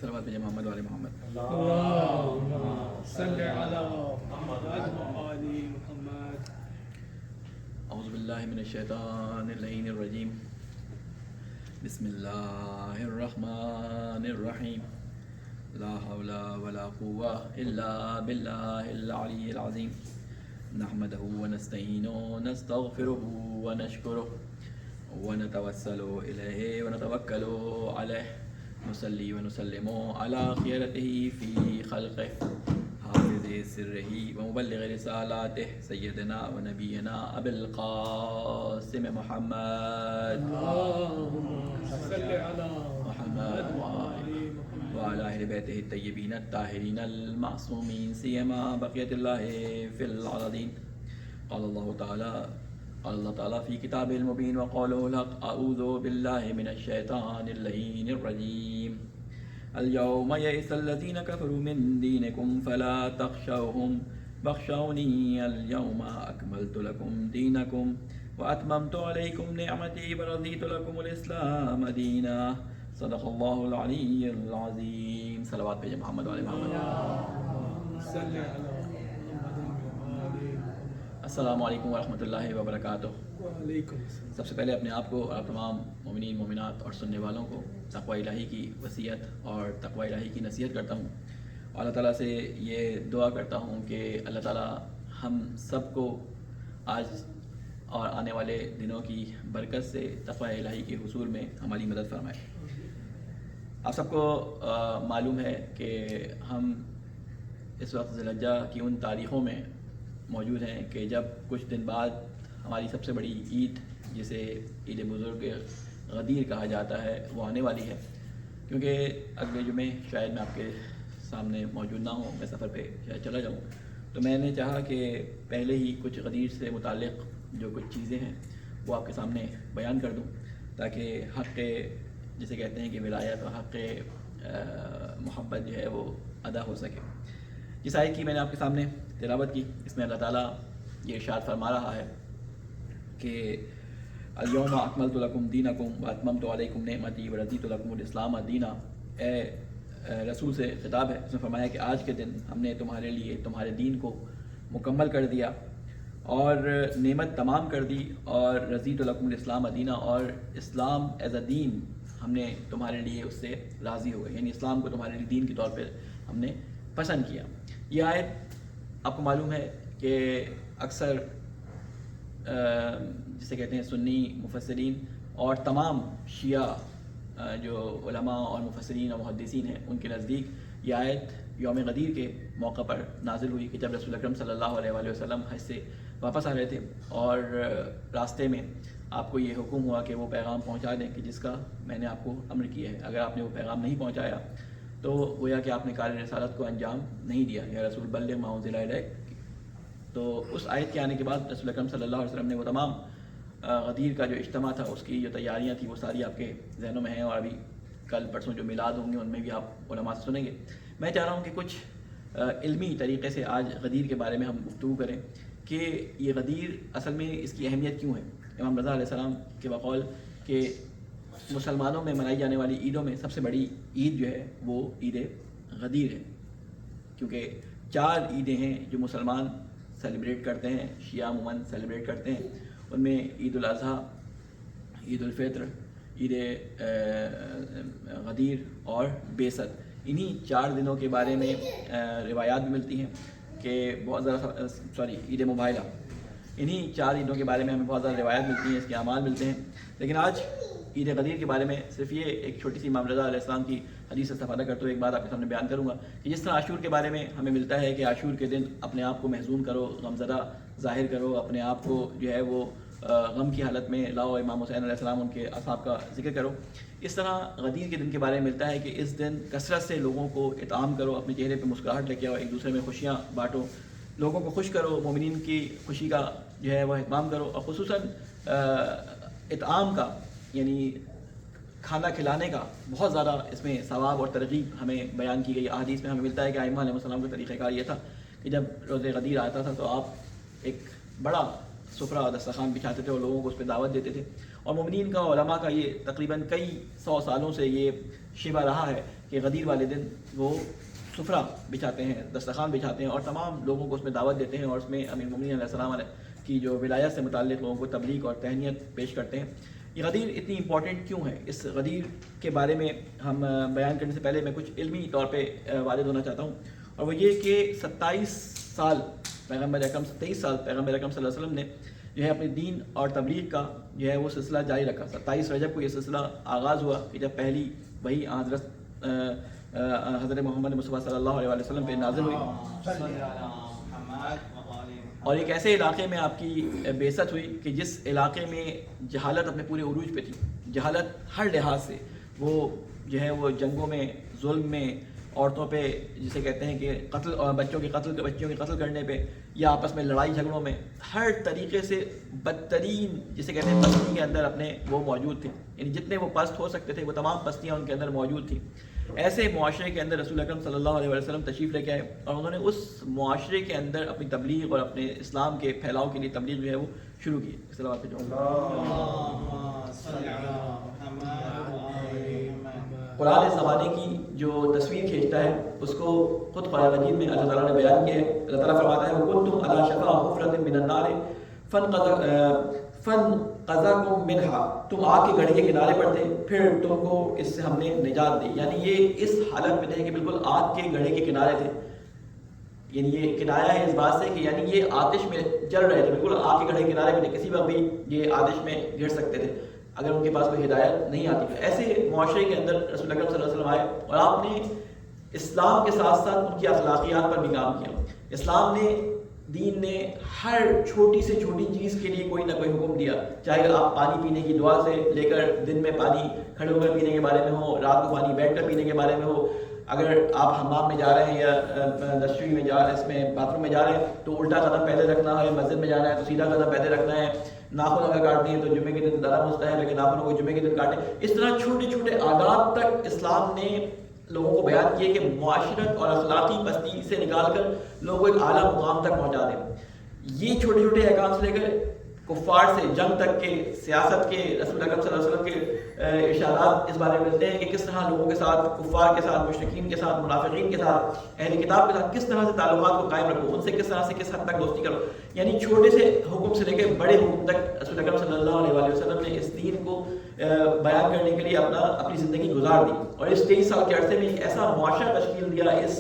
صلوات بھیجیں محمد والے محمد. اللهم صل على محمد وآل محمد. اعوذ باللہ من الشیطان اللعین الرجیم. بسم اللہ الرحمن الرحیم. لا حول ولا قوة الا باللہ العلی العظیم. نحمده ونستعینه ونستغفره ونشکره ونتوسل الیہ ونتوکل علیہ. نصلی ونسلم علی خیرته فی خلقه حافظ سرہ ومبلغ رسالاتہ سیدنا و نبینا ابی القاسم محمد صل على محمد وعلى اہل بیتہ الطیبین الطاہرین المعصومین سیما بقیت اللہ فی الارضین. قال اللہ تعالیٰ فی کتاب المبین وقولہ الحق. اعوذ باللہ من الشیطان اللعین الرجیم. اليوم يئس الذين كفروا من دينكم فلا تخشوهم واخشوني اليوم أكملت لكم دينكم وأتممت عليكم نعمتي ورضيت لكم الإسلام دينا. صدق الله العلي العظيم. صلوات بھیجیں محمد والے محمد. صل على محمد وآل محمد. السلام علیکم ورحمۃ اللہ وبرکاتہ. وعلیکم السلام. سب سے پہلے اپنے آپ کو اور تمام مومنین مومنات اور سننے والوں کو تقوی الہی کی وصیت اور تقوی الہی کی نصیحت کرتا ہوں. اللہ تعالیٰ سے یہ دعا کرتا ہوں کہ اللہ تعالیٰ ہم سب کو آج اور آنے والے دنوں کی برکت سے تقوی الہی کے حصول میں ہماری مدد فرمائے. آپ سب کو معلوم ہے کہ ہم اس وقت ذی الحجہ کی ان تاریخوں میں موجود ہیں کہ جب کچھ دن بعد ہماری سب سے بڑی عید جسے عید بزرگ غدیر کہا جاتا ہے وہ آنے والی ہے. کیونکہ اگلے جمعے شاید میں آپ کے سامنے موجود نہ ہوں, میں سفر پہ شاید چلا جاؤں, تو میں نے چاہا کہ پہلے ہی کچھ غدیر سے متعلق جو کچھ چیزیں ہیں وہ آپ کے سامنے بیان کر دوں تاکہ حق جسے کہتے ہیں کہ ولایت اور حق محبت جو ہے وہ ادا ہو سکے. جس آیت کی میں نے آپ کے سامنے تلاوت کی اس میں اللہ تعالیٰ یہ ارشاد فرما رہا ہے کہ الیوم اکملت لکم دینکم واتممت علیکم نعمتی ورضیت لکم الاسلام دینا. اے رسول سے خطاب ہے, اس نے فرمایا کہ آج کے دن ہم نے تمہارے لیے تمہارے دین کو مکمل کر دیا اور نعمت تمام کر دی, اور رضیت لکم الاسلام دینا, اور اسلام ایز اے دین ہم نے تمہارے لیے اس سے راضی ہو گئے, یعنی اسلام کو تمہارے لیے دین کے طور پہ ہم نے پسند کیا. یہ آیت آپ کو معلوم ہے کہ اکثر جسے کہتے ہیں سنی مفسرین اور تمام شیعہ جو علماء اور مفسرین اور محدثین ہیں ان کے نزدیک یہ آیت یوم غدیر کے موقع پر نازل ہوئی کہ جب رسول اکرم صلی اللہ علیہ وآلہ وسلم حج سے واپس آ رہے تھے اور راستے میں آپ کو یہ حکم ہوا کہ وہ پیغام پہنچا دیں کہ جس کا میں نے آپ کو امر کیا ہے. اگر آپ نے وہ پیغام نہیں پہنچایا تو گویا کہ آپ نے کار رسالت کو انجام نہیں دیا, یا رسول بلغ ما انزل الیک. تو اس آیت کے آنے کے بعد رسول اکرم صلی اللہ علیہ وسلم نے وہ تمام غدیر کا جو اجتماع تھا اس کی جو تیاریاں تھیں وہ ساری آپ کے ذہنوں میں ہیں, اور ابھی کل پرسوں جو میلاد ہوں گے ان میں بھی آپ علماء سے سنیں گے. میں چاہ رہا ہوں کہ کچھ علمی طریقے سے آج غدیر کے بارے میں ہم گفتگو کریں کہ یہ غدیر اصل میں اس کی اہمیت کیوں ہے. امام رضا علیہ السلام کے بقول کہ مسلمانوں میں منائی جانے والی عیدوں میں سب سے بڑی عید جو ہے وہ عید غدیر ہے, کیونکہ 4 عیدیں ہیں جو مسلمان سیلیبریٹ کرتے ہیں, شیعہ عموماً سیلیبریٹ کرتے ہیں. ان میں عید الاضحیٰ, عید الفطر, عید غدیر اور بیست. انہی 4 دنوں کے بارے میں روایات بھی ملتی ہیں کہ بہت زیادہ عید مباہلہ, انہی 4 عیدوں کے بارے میں ہمیں بہت زیادہ روایات ملتی ہیں, اس کے اعمال ملتے ہیں. لیکن آج عید غدیر کے بارے میں صرف یہ ایک چھوٹی سی امام رضا علیہ السلام کی حدیث سے استفادہ کرتے ہوئے ایک بات آپ کے سامنے بیان کروں گا کہ جس طرح عاشور کے بارے میں ہمیں ملتا ہے کہ عاشور کے دن اپنے آپ کو محزون کرو, غمزدہ ظاہر کرو, اپنے آپ کو جو ہے وہ غم کی حالت میں لاؤ, امام حسین علیہ السلام ان کے اصحاب کا ذکر کرو. اس طرح غدیر کے دن کے بارے میں ملتا ہے کہ اس دن کثرت سے لوگوں کو اطعام کرو, اپنے چہرے پہ مسکراہٹ لے کے آؤ, ایک دوسرے میں خوشیاں بانٹو, لوگوں کو خوش کرو, مومنین کی خوشی کا جو ہے وہ اہتمام کرو. اور خصوصاً اطعام کا یعنی کھانا کھلانے کا بہت زیادہ اس میں ثواب اور ترغیب ہمیں بیان کی گئی. احادیث میں ہمیں ملتا ہے کہ ائمہ علیہ السلام کا طریقہ کار یہ تھا کہ جب روز غدیر آتا تھا تو آپ ایک بڑا سفرہ دسترخوان بچھاتے تھے اور لوگوں کو اس پہ دعوت دیتے تھے, اور مومنین کا علماء کا یہ تقریباً کئی 100 سالوں سے یہ شیبہ رہا ہے کہ غدیر والے دن وہ سفرہ بچھاتے ہیں، دسترخوان بچھاتے ہیں اور تمام لوگوں کو اس میں دعوت دیتے ہیں اور اس میں امیر المومنین علیہ السلام علیہ کی جو ولایت سے متعلق لوگوں کو تبلیغ اور تہنیت پیش کرتے ہیں۔ یہ غدیر اتنی امپورٹنٹ کیوں ہے؟ اس غدیر کے بارے میں ہم بیان کرنے سے پہلے میں کچھ علمی طور پہ وارد ہونا چاہتا ہوں، اور وہ یہ کہ 27 سال پیغمبر اکرم 23 سال پیغمبر اکرم صلی اللہ علیہ وسلم نے جو ہے اپنے دین اور تبلیغ کا جو ہے وہ سلسلہ جاری رکھا۔ 27 رجب کو یہ سلسلہ آغاز ہوا کہ جب پہلی وہی حضرت محمد مصطفیٰ صلی اللہ علیہ وسلم پہ نازل ہوئی، اور ایک ایسے علاقے میں آپ کی بعثت ہوئی کہ جس علاقے میں جہالت اپنے پورے عروج پہ تھی، جہالت ہر لحاظ سے، وہ جو ہے وہ جنگوں میں، ظلم میں، عورتوں پہ جسے کہتے ہیں کہ قتل، اور بچوں کے قتل کرنے پہ، یا آپس میں لڑائی جھگڑوں میں، ہر طریقے سے بدترین جسے کہتے ہیں پستی کے اندر اپنے وہ موجود تھے، یعنی جتنے وہ پست ہو سکتے تھے وہ تمام پستیاں ان کے اندر موجود تھیں۔ ایسے معاشرے کے اندر رسول اکرم صلی اللہ علیہ وسلم تشریف لے کے آئے اور انہوں نے اس معاشرے کے اندر اپنی تبلیغ اور اپنے اسلام کے پھیلاؤ کے لیے تبلیغ جو ہے وہ شروع کی۔ اس طرح قرآن اس زمانے کی جو تصویر کھینچتا ہے اس کو خود قرآن مجید میں اللہ تعالیٰ نے بیان کیا ہے۔ اللہ تعالیٰ فرماتا ہے وَكُنْتُمْ عَلَىٰ شَفَا حُفْرَةٍ مِّنَ النَّارِ فَانْقَذَكُم مِّنْهَا، تم آگ کے گڑھے کے کنارے پر تھے پھر تم کو اس سے ہم نے نجات دی۔ یعنی یہ اس حالت میں تھے کہ بالکل آگ کے گڑھے کے کنارے تھے، یعنی یہ کنایا ہے اس بات سے کہ یعنی یہ آتش میں جل رہے تھے، بالکل آگ کے گڑھے کے کنارے میں تھے، کسی وقت بھی یہ آتش میں گر سکتے تھے اگر ان کے پاس کوئی ہدایت نہیں آتی۔ ایسے معاشرے کے اندر رسول اکرم صلی اللہ علیہ وسلم آئے اور آپ نے اسلام کے ساتھ ساتھ ان کی اخلاقیات پر بھی کام کیا۔ اسلام نے، دین نے ہر چھوٹی سے چھوٹی چیز کے لیے کوئی نہ کوئی حکم دیا، چاہے آپ پانی پینے کی دعا سے لے کر دن میں پانی کھڑے ہو کر پینے کے بارے میں ہو، رات کو پانی بیٹھ کر پینے کے بارے میں ہو، اگر آپ حمام میں جا رہے ہیں یا دستشوئی میں جا رہے ہیں، اس میں باتھ روم میں جا رہے ہیں تو الٹا قدم پہلے رکھنا ہے، مسجد میں جانا ہے تو سیدھا قدم پہلے رکھنا ہے، ناخن اگر کاٹتے ہیں تو جمعے کے دن زیادہ مستحب ہے کہ ناخنوں کو جمعے کے دن کاٹیں۔ اس طرح چھوٹے چھوٹے آداب تک اسلام نے لوگوں کو بیان کیے کہ معاشرت اور اخلاقی پستی سے نکال کر لوگوں کو ایک اعلیٰ مقام تک پہنچا دیں۔ یہ چھوٹے چھوٹے احکام سے لے کر کفار سے جنگ تک کے، سیاست کے، رسول اکرم صلی اللہ علیہ وسلم کے ارشادات اس بارے میں ملتے ہیں کہ کس طرح لوگوں کے ساتھ، کفار کے ساتھ، مشرکین کے ساتھ، منافقین کے ساتھ، اہل کتاب کے ساتھ کس طرح سے تعلقات کو قائم رکھو، ان سے کس طرح سے کس حد تک دوستی کرو۔ یعنی چھوٹے سے حکم سے لے کے بڑے حکم تک رسول اکرم صلی اللہ علیہ وسلم نے اس دین کو بیان کرنے کے لیے اپنی زندگی گزار دی، اور اس 23 سال کے عرصے میں ایک ایسا معاشرہ تشکیل دیا اس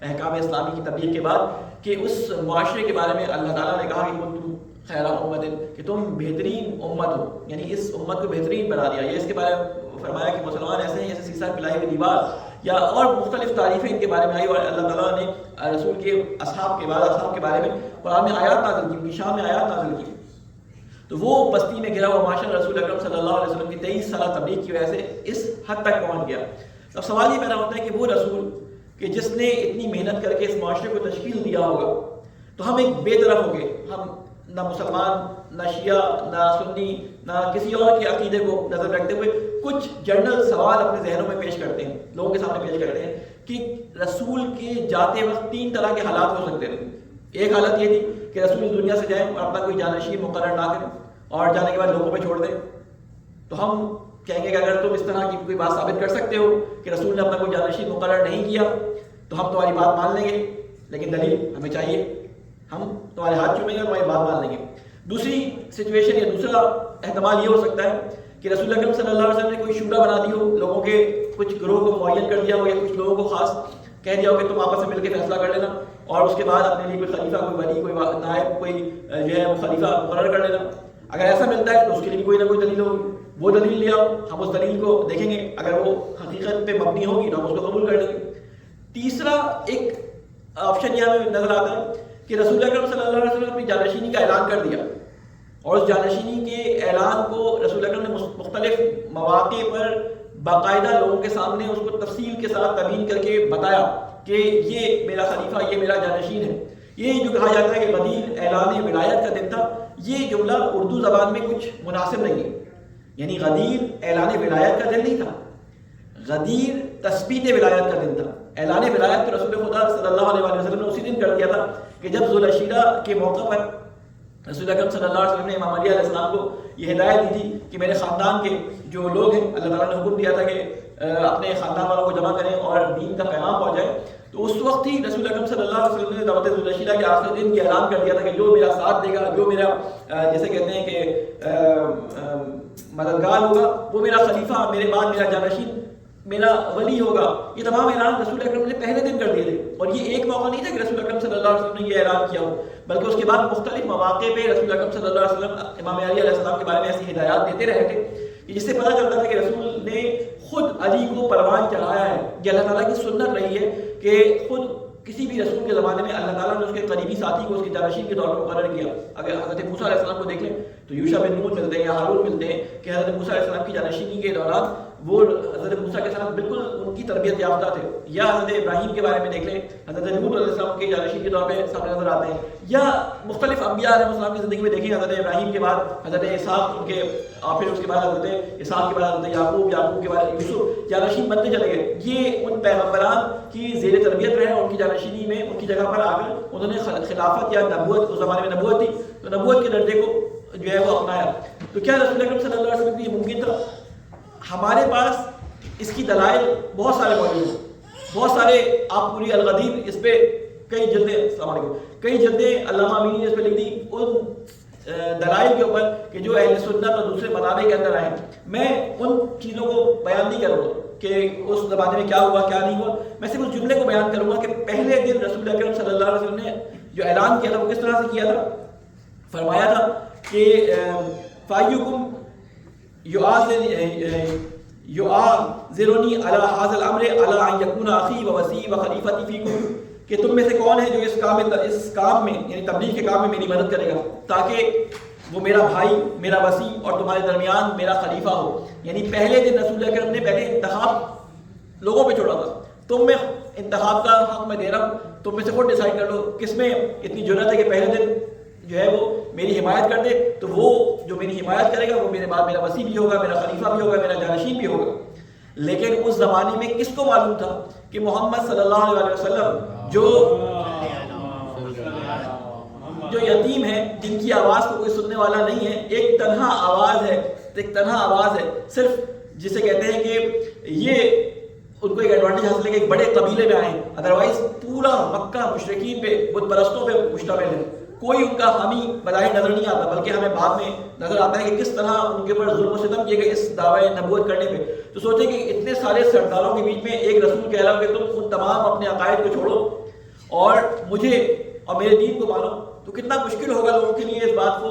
احکام اسلامی کی تبلیغ کے بعد کہ اس معاشرے کے بارے میں اللہ تعالیٰ نے کہا کہ تم خیر امت، کہ تم بہترین امت ہو، یعنی اس امت کو بہترین بنا دیا۔ یہ اس کے بارے میں فرمایا کہ مسلمان ایسے ہیں جیسے سیسا پلائی ہوئی دیوار، یا اور مختلف تعریفیں ان کے بارے میں آئی، اور اللہ تعالیٰ نے رسول کے اصحاب کے بارے میں قرآن میں آیات نازل کی، ان کی شان میں آیات نازل کی۔ تو وہ پستی میں گرا ہوا معاشرہ رسول اکرم صلی اللہ علیہ وسلم کی 23 سالہ تبلیغ کی وجہ سے اس حد تک پہنچ گیا۔ اب سوال یہ پیدا ہوتا ہے کہ وہ رسول کہ جس نے اتنی محنت کر کے اس معاشرے کو تشکیل دیا ہوگا، تو ہم ایک بے طرف ہو گئے، ہم نہ مسلمان، نہ شیعہ، نہ سنی، نہ کسی اور کے عقیدے کو نظر رکھتے ہوئے کچھ جنرل سوال اپنے ذہنوں میں پیش کرتے ہیں، لوگوں کے سامنے پیش کرتے ہیں کہ رسول کے جاتے وقت 3 طرح کے حالات ہو سکتے تھے۔ ایک حالت یہ تھی کہ رسول اس دنیا سے جائیں اور اپنا کوئی جانشین مقرر نہ کریں اور جانے کے بعد لوگوں پہ چھوڑ دیں، تو ہم کہیں گے کہ اگر تم اس طرح کی کوئی بات ثابت کر سکتے ہو کہ رسول نے اپنا کوئی جانشین مقرر نہیں کیا تو ہم تمہاری بات مان لیں گے، لیکن دلیل ہمیں چاہیے، ہم تمہارے ہاتھ چومیں گے اور تمہاری بات مان لیں گے۔ دوسری سچویشن یا دوسرا احتمال یہ ہو سکتا ہے کہ رسول اکرم صلی اللہ علیہ وسلم نے کوئی شورا بنا دی ہو، لوگوں کے کچھ گروہ کو معین کر دیا ہو، یا کچھ لوگوں کو خاص کہہ دیا ہو کہ تم آپس میں مل کے فیصلہ کر لینا، اور اس کے بعد اپنے لیے کوئی خلیفہ، کوئی ولی، کوئی نائب، کوئی جو ہے وہ خلیفہ مقرر کر لینا۔ اگر ایسا ملتا ہے تو اس کے لیے کوئی نہ کوئی دلیل ہوگی، وہ دلیل لے آؤ، ہم اس دلیل کو دیکھیں گے، اگر وہ حقیقت پہ مبنی ہوگی تو ہم اس کو قبول کر لیں گے۔ تیسرا ایک آپشن یہاں میں نظر آتا ہے کہ رسول اکرم صلی اللہ علیہ وسلم نے اپنی جانشینی کا اعلان کر دیا، اور اس جانشینی کے اعلان کو رسول اکرم نے مختلف مواقع پر باقاعدہ لوگوں کے سامنے اس کو تفصیل کے ساتھ تبیین کر کے بتایا کہ یہ میرا خلیفہ، یہ میرا جانشین ہے۔ یہ جو کہا جاتا ہے کہ غدیر اعلان ولایت کا دن تھا، یہ جملہ اردو زبان میں کچھ مناسب نہیں ہے، یعنی غدیر اعلان ولایت کا دن نہیں تھا، غدیر تثبیت ولایت کا دن تھا۔ اعلان ولایت تو رسول خدا صلی اللہ علیہ وسلم نے اسی دن کر دیا تھا کہ جب ذوالعشیرہ کے موقع پر رسول اکرم صلی اللہ علیہ وسلم نے امام علی علیہ السلام کو یہ ہدایت دی تھی کہ میرے خاندان کے جو لوگ ہیں اللہ تعالیٰ نے حکم دیا تھا کہ اپنے خاندان والوں کو جمع کریں اور دین کا پیغام پہنچائیں. تو اس وقت ہی رسول اکرم صلی اللہ علیہ وسلم نے دعوت ذو العشیرہ کے آخری دن یہ اعلان کر دیا تھا کہ جو میرا ساتھ دے گا, جو میرا جیسے کہتے ہیں کہ مددگار ہوگا, وہ میرا خلیفہ, میرے بعد میرا جانشین, میرا ولی ہوگا. یہ تمام اعلان رسول اکرم نے پہلے دن کر دیے تھے. اور یہ ایک موقع نہیں تھا کہ رسول اکرم صلی اللہ علیہ وسلم نے یہ اعلان کیا ہو, بلکہ اس کے بعد مختلف مواقع پہ رسول اکرم صلی اللہ علیہ وسلم امام علی علیہ السلام کے بارے میں ایسی ہدایات دیتے رہے تھے, جس سے پتہ چلتا تھا کہ رسول نے خود علی کو پروان چڑھایا ہے. یہ اللہ تعالیٰ کی سنت رہی ہے کہ خود کسی بھی رسول کے زمانے میں اللہ تعالیٰ نے اس کے قریبی ساتھی کو اس کے جانشین کے طور پر مقرر کیا. اگر حضرت موسیٰ علیہ السلام کو دیکھ لیں تو یوشع بن نون ملتے ہیں یا ہارون ملتے ہیں کہ حضرت موسیٰ علیہ السلام کی جانشینی کے دوران وہ حضرت موسیٰ کے ساتھ بالکل ان کی تربیت یافتہ تھے. یا حضرت ابراہیم کے بارے میں دیکھ لیں, حضرت لوط علیہ السلام کے جانشین کے طور پہ سامنے نظر آتے ہیں. یا مختلف انبیاء علیہ السلام کی زندگی میں دیکھیں, حضرت ابراہیم کے بعد حضرت اسحاق ان کے, اور پھر اس کے بعد حضرت اسحاق کے بعد حضرت یعقوب, یعقوب کے بعد یوسف, جانشین بنتے چلے گئے. یہ ان پیغمبران کی زیر تربیت رہے, ان کی جانشینی میں ان کی جگہ پر آ کر انہوں نے خلافت یا نبوت, اس زمانے میں نبوت تھی تو نبوت کے درجے کو جو ہے وہ اپنایا. تو کیا رسول اکرم صلی اللہ علیہ وسلم یہ ممکن تھا؟ ہمارے پاس اس کی دلائل بہت سارے موجود ہیں, بہت سارے. آپ پوری الغدیر اس پہ کئی جلدیں, السلام علیکم, کئی جلدیں علامہ امینی نے اس پہ لکھ دی ان دلائل کے اوپر کہ جو اہل سنت اور دوسرے مذاہب کے اندر آئے. میں ان چیزوں کو بیان نہیں کروں گا کہ اس زمانے میں کیا ہوا کیا نہیں ہوا, میں صرف اس جملے کو بیان کروں گا کہ پہلے دن رسول اکرم صلی اللہ علیہ وسلم نے جو اعلان کیا تھا وہ کس طرح سے کیا تھا. فرمایا تھا کہ فایکم یعاذرنی علی ھذا الامر علی ان یکون اخی و وصی و خلیفتی فیکم, کہ تم میں سے کون ہے جو اس کام میں یعنی تبلیغ کے کام میں میری مدد کرے گا تاکہ وہ میرا بھائی, میرا وصی اور تمہارے درمیان میرا خلیفہ ہو. یعنی پہلے دن رسول اکرم نے پہلے انتخاب لوگوں پہ چھوڑا تھا. تم میں انتخاب کا حق میں دے رہا ہوں, تم میں سے خود ڈیسائیڈ کر لو کس میں اتنی جرأت ہے کہ پہلے دن جو ہے وہ میری حمایت کر دے. تو وہ جو میری حمایت کرے گا وہ میرے بعد میرا وصی بھی ہوگا, میرا خلیفہ بھی ہوگا, میرا جانشین بھی ہوگا. لیکن اس زمانے میں کس کو معلوم تھا کہ محمد صلی اللہ علیہ وسلم جو یتیم ہیں, جن کی آواز کو کوئی سننے والا نہیں ہے, ایک تنہا آواز ہے, صرف جسے کہتے ہیں کہ یہ ان کو ایک ایڈوانٹیج حاصل ہے کہ ایک بڑے قبیلے میں آئے ہیں, ادروائز پورا مکہ مشرکین پہ, بت پرستوں پہ مشتمل ہے. کوئی ان کا حامی بظاہر نظر نہیں آتا, بلکہ ہمیں بعد میں نظر آتا ہے کہ کس طرح ان کے اوپر ظلم و ستم کیے گئے اس دعوی نبوت کرنے پہ. تو سوچیں کہ اتنے سارے سرداروں کے بیچ میں ایک رسول کہہ رہا ہو کہ تم ان تمام اپنے عقائد کو چھوڑو اور مجھے اور میرے دین کو مانو, تو کتنا مشکل ہوگا لوگوں کے لیے اس بات کو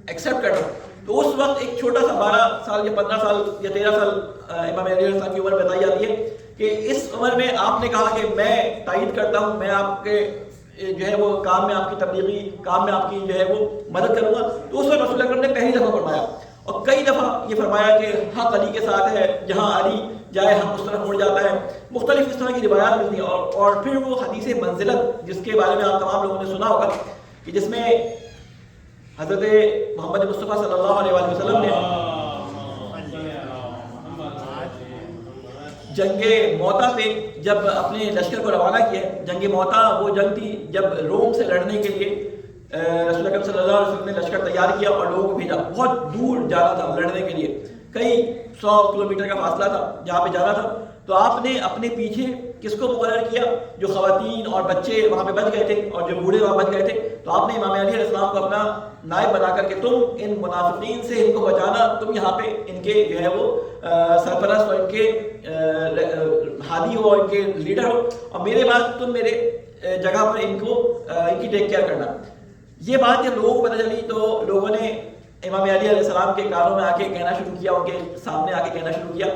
ایکسیپٹ کرنا. تو اس وقت ایک چھوٹا سا 12 سال یا 15 سال یا 13 سال امام علی علیہ السلام کی عمر بتائی جاتی ہے کہ اس عمر میں آپ نے کہا کہ میں تائید کرتا ہوں, میں آپ کے جو ہے وہ کام میں, آپ کی تبلیغی کام میں آپ کی جو ہے وہ مدد کروں گا. تو اس وقت رسول اکرم نے پہلی دفعہ فرمایا, اور کئی دفعہ یہ فرمایا کہ حق علی کے ساتھ ہے, جہاں علی جائے حق اس طرف مڑ جاتا ہے. مختلف اس طرح کی روایات ملتی ہیں. اور پھر وہ حدیث منزلت جس کے بارے میں آپ تمام لوگوں نے سنا ہوگا کہ جس میں حضرت محمد مصطفیٰ صلی اللہ علیہ وسلم نے جنگ موتا پہ جب اپنے لشکر کو روانہ کیا. جنگ موتا وہ جنگ تھی جب روم سے لڑنے کے لیے رسول اکرم صلی اللہ علیہ وسلم نے لشکر تیار کیا اور لوگوں کو بھیجا. بہت دور جانا تھا لڑنے کے لیے, کئی 100 کلومیٹر کا فاصلہ تھا جہاں پہ جانا تھا. تو آپ نے اپنے پیچھے کس کو مقرر کیا؟ جو خواتین اور بچے وہاں پہ بچ گئے تھے اور جو بوڑھے وہاں بچ گئے تھے. تو آپ نے امام علی علیہ السلام کو اپنا نائب بنا کر کہ تم ان منافقین سے ان کو بچانا, تم یہاں پہ ان کے جو ہے وہ سرپرست اور ان کے ہادی ہو, ان کے لیڈر ہو, اور میرے بعد تم میرے جگہ پر ان کی ٹیک کیئر کرنا. یہ بات جب لوگوں کو پتہ چلی تو لوگوں نے امام علی علیہ السلام کے کانوں میں آ کے کہنا شروع کیا, ان کے سامنے آ کے کہنا شروع کیا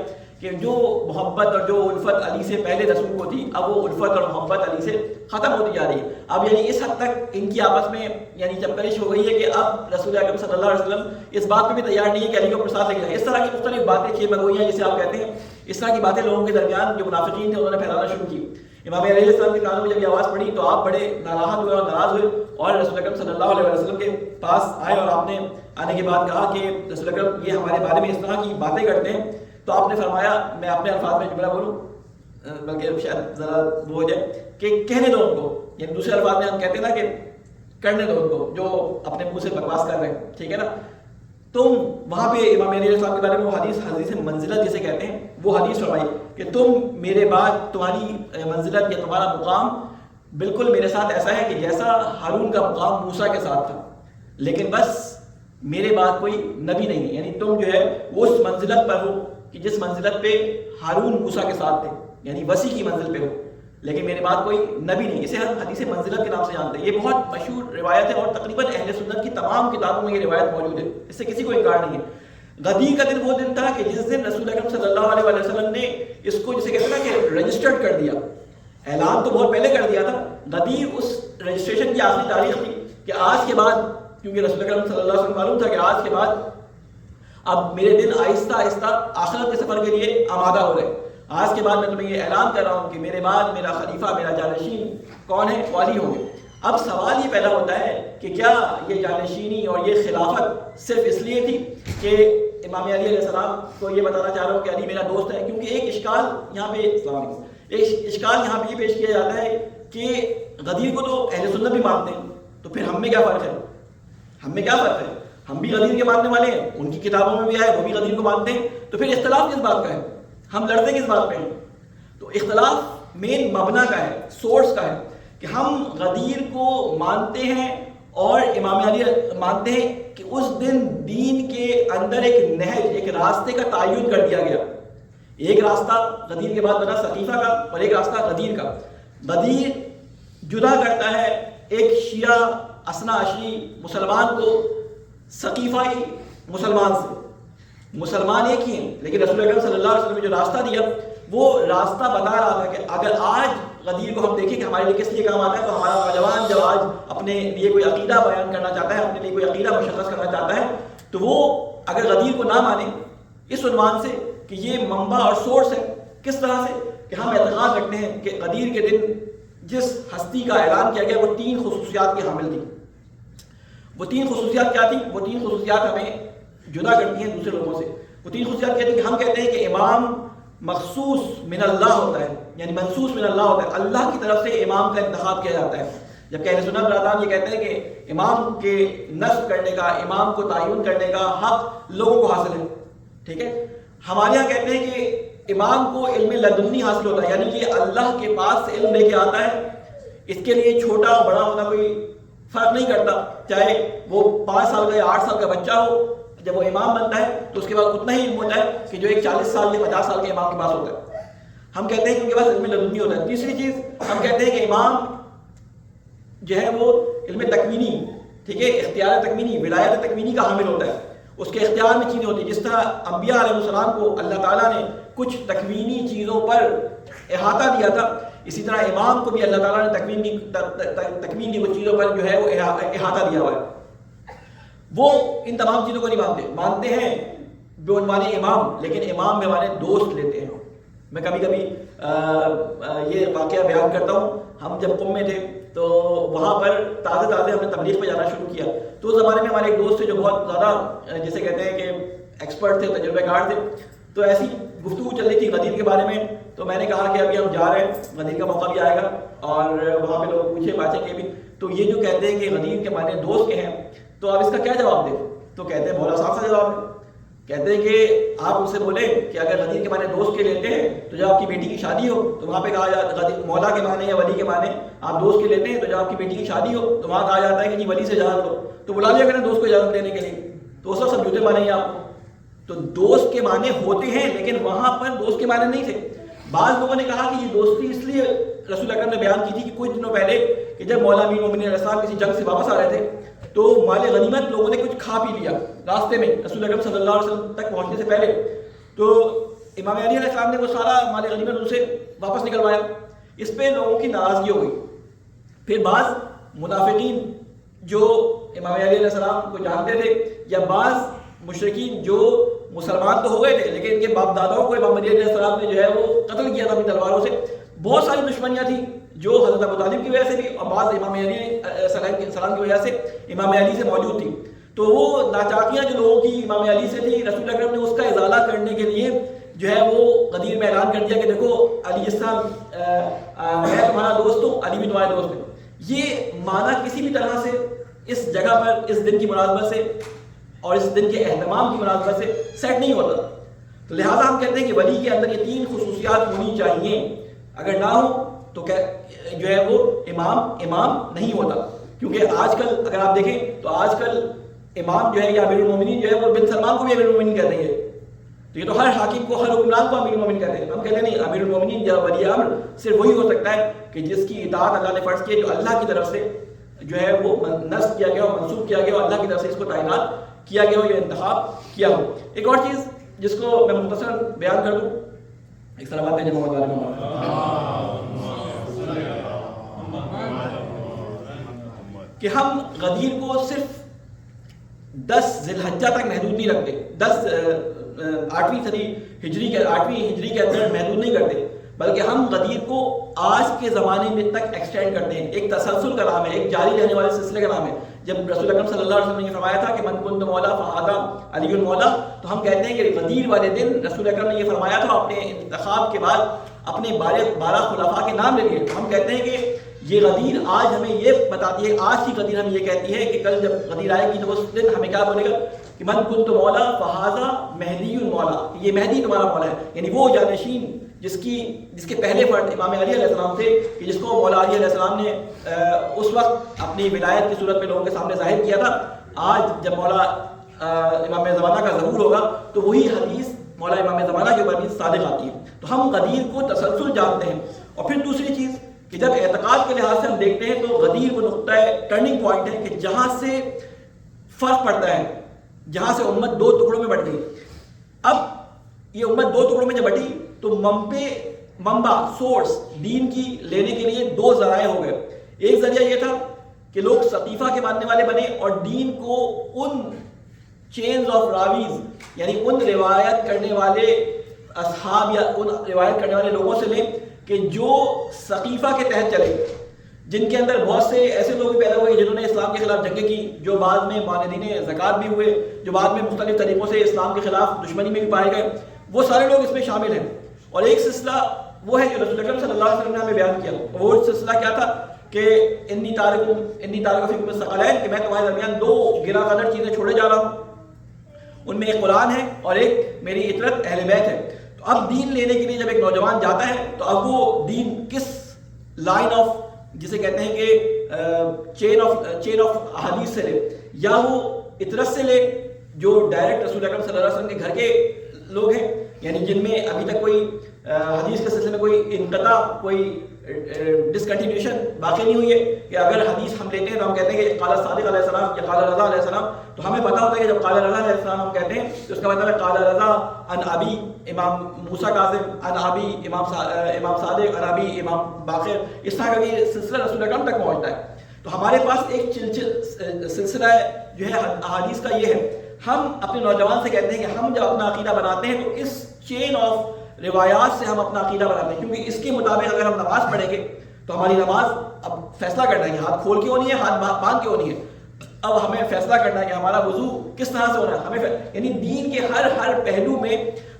کہ جو محبت اور جو الفت علی سے پہلے رسول کو تھی, اب وہ الفت اور محبت علی سے ختم ہوتی جا رہی ہے. اب یعنی اس حد تک ان کی آپس میں یعنی چپکرش ہو گئی ہے کہ اب رسول اکرم صلی اللہ علیہ وسلم اس بات پہ بھی تیار نہیں ہے کہ علی کو اپنے ساتھ لے کے جائیں. اس طرح کی مختلف باتیں کھیل مگوئیاں جسے آپ کہتے ہیں, اس طرح کی باتیں لوگوں کے درمیان جو منافقین تھے انہوں نے پھیلانا شروع کی. امام علیہ السلام کے کانوں میں جب یہ آواز پڑی تو آپ بڑے ناراحت ہوئے اور ناراض ہوئے اور رسول اکرم صلی اللہ علیہ وسلم کے پاس آئے, اور آپ نے آنے کے بعد کہا کہ رسول اکرم یہ ہمارے بارے میں اس طرح کی باتیں کرتے ہیں. تو آپ نے فرمایا, میں اپنے الفاظ میں جملہ بولوں بلکہ شاید ذرا وہ ہو جائے کہ کہنے دو ان کو, یعنی دوسرے الفاظ میں ہم کہتے ہیں نا کہ کرنے دو ان کو جو اپنے منہ سے بکواس کر رہے ہیں، ٹھیک ہے نا. تم وہاں پہ امام علیہ السلام کے بارے میں وہ حدیث منزلت جسے کہتے ہیں وہ حدیث فرمائی کہ تم میرے بعد تمہاری منزلت یا تمہارا مقام بالکل میرے ساتھ ایسا ہے کہ جیسا ہارون کا مقام موسیٰ کے ساتھ تھا، لیکن بس میرے بعد کوئی نبی نہیں ہے. یعنی تم جو ہے وہ اس منزلت پر ہو کہ جس منزلت پہ ہارون موسیٰ کے ساتھ تھے، یعنی وسیع کی منزل پہ ہو، لیکن میرے بعد کوئی نبی نہیں. اسے ہم حدیث منزلت کے نام سے جانتے ہیں. یہ بہت مشہور روایت ہے اور تقریباً اہل سنت کی تمام کتابوں میں یہ روایت موجود ہے، اس سے کسی کو انکار نہیں ہے. غدیر کا دن وہ دن تھا کہ جس دن رسول اکرم صلی اللہ علیہ وسلم نے اس کو جسے کہتے ہیں نا کہ رجسٹرڈ کر دیا. اعلان تو بہت پہلے کر دیا تھا، غدیر اس رجسٹریشن کی آخری تاریخ تھی کہ آج کے بعد، کیونکہ رسول اکرم صلی اللہ علیہ وسلم معلوم تھا کہ آج کے بعد اب میرے دن آہستہ آہستہ آخرت کے سفر کے لیے آمادہ ہو رہے ہیں. آج کے بعد میں تمہیں یہ اعلان کر رہا ہوں کہ میرے بعد میرا خلیفہ، میرا جانشین کون ہے؟ علی ہوں گے. اب سوال یہ پیدا ہوتا ہے کہ کیا یہ جانشینی اور یہ خلافت صرف اس لیے تھی کہ امام علی علیہ السلام کو یہ بتانا چاہ رہا ہوں کہ علی میرا دوست ہے؟ کیونکہ ایک اشکال یہاں پہ یہ پیش کیا جاتا ہے کہ غدیر کو تو اہل سنت بھی مانتے ہیں، تو پھر ہم میں کیا فرق ہے؟ ہم بھی غدیر کے ماننے والے ہیں، ان کی کتابوں میں بھی آئے وہ بھی غدیر کو مانتے ہیں، تو پھر اختلاف کس بات کا ہے؟ ہم لڑتے کس بات پہ ہیں؟ تو اختلاف مین مبنا کا ہے، سورس کا ہے کہ ہم غدیر کو مانتے ہیں اور امام علی مانتے ہیں کہ اس دن دین کے اندر ایک نہج، ایک راستے کا تعین کر دیا گیا. ایک راستہ غدیر کے بعد بنا ثقیفہ کا اور ایک راستہ غدیر کا. غدیر جدا کرتا ہے ایک شیعہ اثنا عشری مسلمان کو ثقیفائی مسلمان سے. مسلمان ایک ہی ہیں، لیکن رسول اکرم صلی اللہ علیہ وسلم نے جو راستہ دیا وہ راستہ بتا رہا تھا کہ اگر آج غدیر کو ہم دیکھیں کہ ہمارے لیے کس لیے کام آتا ہے، تو ہمارا نوجوان جب آج اپنے لیے کوئی عقیدہ بیان کرنا چاہتا ہے، اپنے لیے کوئی عقیدہ مشخص کرنا چاہتا ہے، تو وہ اگر غدیر کو نہ مانے اس عنوان سے کہ یہ منبع اور سورس ہے، کس طرح سے کہ ہم اعتقاد رکھتے ہیں کہ غدیر کے دن جس ہستی کا اعلان کیا گیا وہ 3 خصوصیات کی حامل تھی. وہ 3 خصوصیات کیا تھی؟ وہ 3 خصوصیات ہمیں جدا کرتی ہیں دوسرے لوگوں سے. وہ 3 خصوصیات کہتی ہیں کہ ہم کہتے ہیں کہ امام مخصوص من اللہ ہوتا ہے، یعنی منصوص من اللہ ہوتا ہے، اللہ کی طرف سے امام کا انتخاب کیا جاتا ہے. جبکہ اہل سنت برادران یہ کہتے ہیں کہ امام کے نصب کرنے کا، امام کو تعین کرنے کا حق لوگوں کو حاصل ہے. ٹھیک ہے، ہمارے یہاں کہتے ہیں کہ امام کو علم لدنی حاصل ہوتا ہے، یعنی کہ اللہ کے پاس سے علم لے کے آتا ہے. اس کے لیے چھوٹا بڑا ہونا کوئی فرق نہیں کرتا، چاہے وہ 5 سال کا یا 8 سال کا بچہ ہو، جب وہ امام بنتا ہے تو اس کے بعد اتنا ہی علم ہوتا ہے کہ جو ایک 40 سال یا 50 سال کے امام کے پاس ہوتا ہے. ہم کہتے ہیں کہ ان کے پاس علم لدنی ہوتا ہے. تیسری چیز ہم کہتے ہیں کہ امام جو ہے وہ علم تکوینی، ٹھیک ہے، اختیار تکوینی، ولایت تکوینی کا حامل ہوتا ہے. اس کے اختیار میں چیزیں ہوتی ہیں، جس طرح انبیاء علیہ السلام کو اللہ تعالیٰ نے کچھ تکوینی چیزوں پر احاطہ دیا تھا، اسی طرح امام کو بھی اللہ تعالیٰ نے تکوین کی کچھ چیزوں پر جو ہے وہ احاطہ دیا ہوا ہے. وہ ان تمام چیزوں کو نہیں مانتے ہیں بے عنوان امام، لیکن امام میں ہمارے دوست لیتے ہیں. میں کبھی کبھی یہ واقعہ بیان کرتا ہوں. ہم جب قم میں تھے تو وہاں پر تازہ ہم نے تبلیغ پہ جانا شروع کیا، تو اس زمانے میں ہمارے ایک دوست تھے جو بہت زیادہ جسے کہتے ہیں کہ ایکسپرٹ تھے، تجربہ کار تھے. تو ایسی گفتگو چل رہی تھی غدیر کے بارے میں، تو میں نے کہا کہ ابھی ہم جا رہے ہیں، غدیر کا موقع بھی آئے گا اور وہاں پہ لوگ پوچھے پاچھیں کے بھی، تو یہ جو کہتے ہیں کہ غدیر کے معنی دوست کے ہیں، تو آپ اس کا کیا جواب دیں؟ تو کہتے ہیں بہت آسان سا جواب ہے. کہتے ہیں کہ آپ ان سے بولیں کہ اگر غدیر کے معنی دوست کے لیتے ہیں تو جب آپ کی بیٹی کی شادی ہو تو وہاں پہ کہا جاتا ہے مولا کے معنی یا ولی کے معنی آپ دوست کے لیتے ہیں تو جب آپ کی بیٹی کی شادی ہو تو وہاں کہا جاتا ہے کہ جی ولی سے اجازت دو، تو بلا لیا کریں دوست کو اجازت دینے کے لیے. تو اس وقت سب جوتے مانے ہیں آپ کو. تو دوست کے معنی ہوتے ہیں لیکن وہاں پر دوست کے معنی نہیں تھے. بعض لوگوں نے کہا کہ یہ دوستی اس لیے رسول اکرم نے بیان کی تھی کہ کچھ دنوں پہلے کہ جب مولا امیر المومنین علیہ السلام کسی جنگ سے واپس آ رہے تھے تو مال غنیمت لوگوں نے کچھ کھا پی لیا راستے میں رسول اکرم صلی اللہ علیہ وسلم تک پہنچنے سے پہلے. تو امام علی علیہ السلام نے وہ سارا مال غنیمت ان سے واپس نکلوایا. اس پہ لوگوں کی ناراضگی ہو گئی. پھر بعض منافقین جو امام علی علیہ السلام کو جانتے تھے یا بعض مشرکین جو مسلمان تو ہو گئے تھے لیکن ان کے باپ داداؤں کو امام علی علیہ السلام نے جو ہے وہ قتل کیا تھا اپنی تلواروں سے. بہت ساری دشمنیاں تھیں جو حضرت ابو طالب کی وجہ سے بھی اور بعض امام علی علیہ السلام کی وجہ سے امام علی سے موجود تھی. تو وہ ناچاکیاں جو لوگوں کی امام علی سے تھی رسول اکرم نے اس کا ازالہ کرنے کے لیے جو ہے وہ غدیر میں اعلان کر دیا کہ دیکھو علی السلام میں تمہارا دوست ہوں، علی بھی تمہارے دوست ہیں. یہ معنی کسی بھی طرح سے اس جگہ پر اس دن کی مناسبت سے اور اس دن کے اہتمام کی مناسبت سے سیٹ نہیں ہوتا. تو لہٰذا ہم کہتے ہیں کہ ولی کے اندر یہ 3 خصوصیات ہونی چاہیے. اگر نہ ہو تو جو ہے وہ امام نہیں ہوتا. کیونکہ آج کل اگر آپ دیکھیں تو آج کل امام جو ہے یا امیر المومنین جو ہے وہ بن سلمان کو بھی امیر المومنین کہتے ہیں. تو یہ تو ہر حاکم کو ہر حکمران کو امیر المومنین کہتے ہیں. ہم کہتے ہیں نہیں, امیر المومنین یا ولی امر صرف وہی ہو سکتا ہے کہ جس کی اطاعت اللہ نے فرض کی, جو اللہ کی طرف سے جو ہے وہ نصب کیا گیا ہو, منسوخ کیا گیا ہو, اللہ کی طرف سے اس کو تعینات کیا گیا ہو یا انتخاب کیا ہو. ایک اور چیز جس کو میں مختصر بیان کر دوں, ایک صلوات بھیجیں محمد والے محمد, کہ ہم غدیر کو صرف 10 ذی الحجہ تک محدود نہیں رکھتے, 8ویں ہجری کے اندر محدود نہیں کرتے, بلکہ ہم غدیر کو آج کے زمانے میں تک ایکسٹینڈ کرتے ہیں. ایک تسلسل کا نام ہے, ایک جاری رہنے والے سلسلے کا نام ہے. جب رسول اکرم صلی اللہ علیہ وسلم نے یہ فرمایا تھا کہ من کنت مولا فہذا علی المولا, تو ہم کہتے ہیں کہ غدیر والے دن رسول اکرم نے یہ فرمایا تھا اپنے انتخاب کے بعد اپنے 12 خلفاء کے نام لے لیے. ہم کہتے ہیں کہ یہ غدیر آج ہمیں یہ بتاتی ہے, آج کی غدیر ہمیں یہ کہتی ہے کہ کل جب غدیر آئے گی تو اس دن ہمیں کیا بولے گا کہ من کنت مولا فہذا مہدی المولا, یہ مہدی تمہارا مولا ہے. یعنی وہ جانشین جس کے پہلے فرد امام علی علیہ السلام تھے, کہ جس کو مولا علی علیہ السلام نے اس وقت اپنی ولایت کی صورت میں لوگوں کے سامنے ظاہر کیا تھا. آج جب مولا امام زمانہ کا ظہور ہوگا تو وہی حدیث مولا امام زمانہ کے اوپر بھی صادق آتی ہے. تو ہم غدیر کو تسلسل جانتے ہیں. اور پھر دوسری چیز کہ جب اعتقاد کے لحاظ سے ہم دیکھتے ہیں تو غدیر وہ نقطہ ٹرننگ پوائنٹ ہے کہ جہاں سے فرق پڑتا ہے, جہاں سے امت 2 ٹکڑوں میں بٹ گئی. اب یہ امت 2 ٹکڑوں میں جب بٹی تو منبع سورس دین کی لینے کے لیے 2 ذرائع ہو گئے. ایک ذریعہ یہ تھا کہ لوگ سقیفہ کے ماننے والے بنے اور دین کو ان چینز آف راویز, یعنی ان روایت کرنے والے اصحاب یا ان روایت کرنے والے لوگوں سے لیں کہ جو سقیفہ کے تحت چلے, جن کے اندر بہت سے ایسے لوگ پیدا ہوئے جنہوں نے اسلام کے خلاف جنگیں کی, جو بعد میں ماندین زکوٰۃ بھی ہوئے, جو بعد میں مختلف طریقوں سے اسلام کے خلاف دشمنی میں بھی پائے گئے, وہ سارے لوگ اس میں شامل ہیں. اور ایک سلسلہ وہ ہے جو رسول اکرم صلی اللہ علیہ وسلم نے ہمیں بیان کیا. وہ سلسلہ کیا تھا کہ انی تارک فیکم الثقلین, کہ میں تمہارے درمیان 2 گراں قدر چیزیں چھوڑے جا رہا ہوں. ان میں ایک قرآن ہے اور ایک میری اطرت اہل بیت ہے. تو اب دین لینے کے لیے جب ایک نوجوان جاتا ہے تو اب وہ دین کس لائن آف, جسے کہتے ہیں کہ چین آف احادیث سے لے, یا وہ اطرت سے لے جو ڈائریکٹ رسول اکرم صلی اللہ علیہ وسلم کے گھر کے لوگ ہیں, یعنی جن میں ابھی تک کوئی حدیث کے سلسلے میں کوئی انقطاع, کوئی ڈسکنٹینیوشن باقی نہیں ہوئی ہے, کہ اگر حدیث ہم لیتے ہیں تو ہم کہتے ہیں کہ قال صادق علیہ السلام یا قال رضا علیہ السلام, تو ہمیں پتا ہوتا ہے کہ جب قال رضا علیہ السلام ہم کہتے ہیں تو اس کا مطلب ہے قال رضا عن ابی امام موسیٰ کاظم عن ابی امام صادق عن ابی امام باقر, اس طرح کا یہ سلسلہ رسول اکرم تک پہنچتا ہے. تو ہمارے پاس ایک سلسلہ جو ہے احادیث کا یہ ہے. ہم اپنے نوجوان سے کہتے ہیں کہ ہم جب اپنا عقیدہ بناتے ہیں تو اس چین آف روایات سے ہم اپنا عقیدہ بناتے ہیں, کیونکہ اس کے مطابق اگر ہم نماز پڑھیں گے تو ہماری نماز اب فیصلہ کرنا ہے کہ ہاتھ کھول کے ہونی ہے, ہاتھ باندھ کے ہونی ہے. اب ہمیں فیصلہ کرنا ہے کہ ہمارا وضو کس طرح سے ہونا ہے. ہمیں یعنی دین کے ہر پہلو میں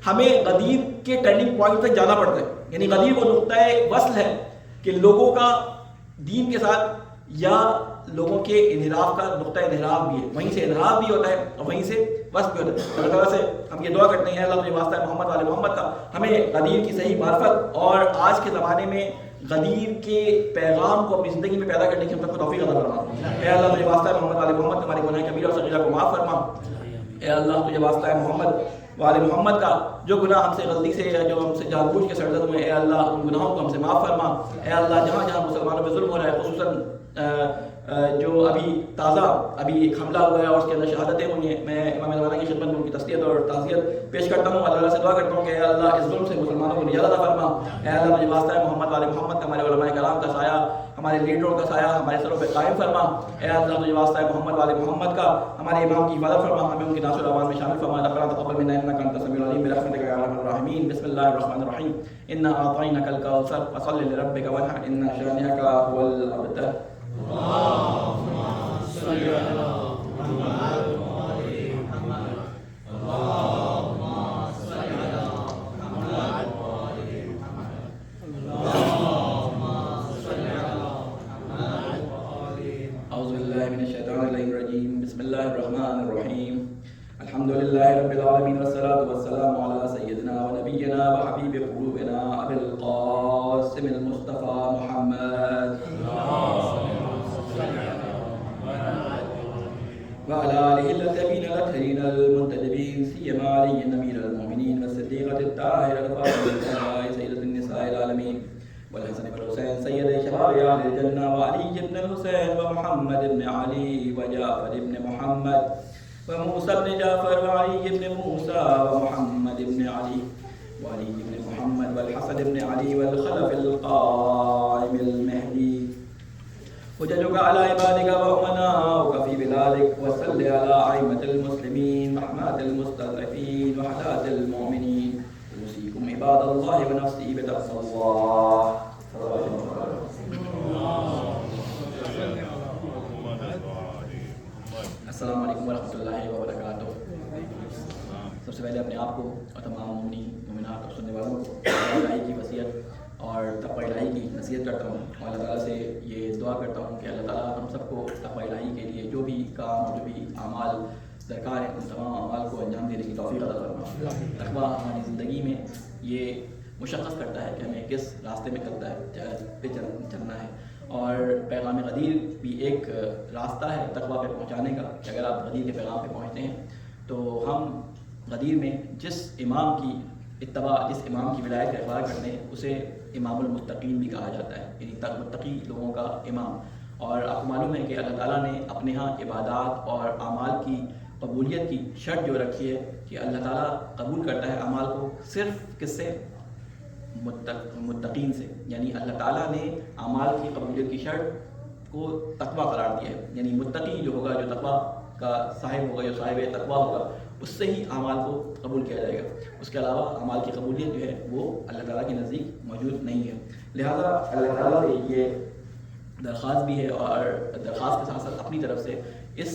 ہمیں غدیر کے ٹرننگ پوائنٹ تک جانا پڑتا ہے. یعنی غدیر وہ نقطہ وصل ہے کہ لوگوں کا دین کے ساتھ یا لوگوں کے انحراف کا نقطہ انحراف بھی ہے, وہیں سے انحراف بھی ہوتا ہے اور وہیں سے وصل بھی ہوتا ہے. اللہ تعالیٰ سے ہم یہ دعا کرتے ہیں اللہ تجھے واسطہ ہے محمد والے محمد کا, ہمیں غدیر کی صحیح معرفت اور آج کے زمانے میں غدیر کے پیغام کو اپنی زندگی میں پیدا کرنے کی ہم سب کو توفیق عطا فرما. اے اللہ تجھے واسطہ ہے محمد والے محمد, ہمارے گناہ کبیرہ اور صغیرہ کو معاف فرما. اے اللہ تجھے واسطہ ہے محمد والے محمد کا, جو گناہ ہم سے غلطی سے یا جو ہم سے جان بوجھ کے سرزد ہوئے, اے اللہ ان گناہوں کو ہم سے معاف فرما. اے اللہ جہاں جہاں مسلمانوں پہ ظلم ہو رہا ہے, خصوصاً جو ابھی تازہ ایک حملہ ہوا ہے اور اس کے اندر شہادتیں ہوئی ہیں, میں امام زمانہ کی خدمت میں ان کی تسلیت اور تعزیت پیش کرتا ہوں. اللہ سے دعا کرتا ہوں کہ اے اللہ اس ظلم سے مسلمانوں کو نجات عطا فرما. اے اللہ مجھے واسطہ ہے محمد والے محمد کا, ہمارے علماء کرام کا سایہ, ہمارے لیڈروں کا سایہ ہمارے سروں پہ قائم فرما. اے اللہ مجھے واسطہ ہے محمد والے محمد کا, ہمارے امام کی حفاظت فرما, ہمیں ان کی ناصر الاعوان میں شامل فرما. ربنا تقبل منا انك انت السميع العليم برحمتك يا ارحم الراحمين. بسم الله الرحمن الرحيم. انا اعطيناك الكوثر فصل لربك وانحر ان شانئك هو الابتر. اللهم صل على محمد وعلى محمد. اللهم صل على محمد وعلى محمد. اللهم صل على محمد المعتصم المصطفى محمد وعلى آله الطيبين الطاهرين المنتجبين سيما علي أمير المؤمنين والصديقة الطاهرة الفاطمة سيدة النساء العالمين والحسن والحسين سيد شباب أهل الجنة وعلي بن الحسين ومحمد بن علي وجعفر بن محمد وموسى بن جعفر وعلي بن موسى ومحمد بن علي وعلي بن محمد والحسن بن علي والخلف القائم المهدي وجدك على عبادك وأمناؤك في بلادك وصل على أئمة المسلمين محماة المستضعفين وحداة المؤمنين أوصيكم عباد الله ونفسي بتقوى الله. السلام علیکم ورحمۃ اللہ وبرکاتہ. سب سے پہلے اپنے آپ کو اور تمام مومنین مومنات اور سننے والوں کو الہی کی وصیت اور تقوی الہی کی نصیحت کرتا ہوں اور اللہ تعالیٰ سے یہ دعا کرتا ہوں کہ اللہ تعالیٰ ہم سب کو تقوی الہی کے لیے جو بھی کام اور جو بھی اعمال درکار ہیں ان تمام اعمال کو انجام دینے کی توفیق عطا فرمائے. تقوی ہماری زندگی میں یہ مشخص کرتا ہے کہ ہمیں کس راستے میں چلنا ہے اور پیغام غدیر بھی ایک راستہ ہے تقوی پہ پہنچانے کا کہ اگر آپ غدیر کے پیغام پہ پہنچتے ہیں تو ہم غدیر میں جس امام کی اتباع جس امام کی ولایت کا اقرار کرتے ہیں اسے امام المتقین بھی کہا جاتا ہے، یعنی متقی لوگوں کا امام. اور آپ کو معلوم ہے کہ اللہ تعالیٰ نے اپنے ہاں عبادات اور اعمال کی قبولیت کی شرط جو رکھی ہے کہ اللہ تعالیٰ قبول کرتا ہے اعمال کو صرف کس سے؟ متقین سے. یعنی اللہ تعالیٰ نے اعمال کی قبولیت کی شرط کو تقوی قرار دیا ہے، یعنی متقی جو ہوگا جو تقوی کا صاحب ہوگا جو صاحب تقوی ہوگا اس سے ہی اعمال کو قبول کیا جائے گا. اس کے علاوہ اعمال کی قبولیت جو ہے وہ اللہ تعالیٰ کے نزدیک موجود نہیں ہے. لہذا اللہ تعالیٰ سے یہ درخواست بھی ہے اور درخواست کے ساتھ ساتھ اپنی طرف سے اس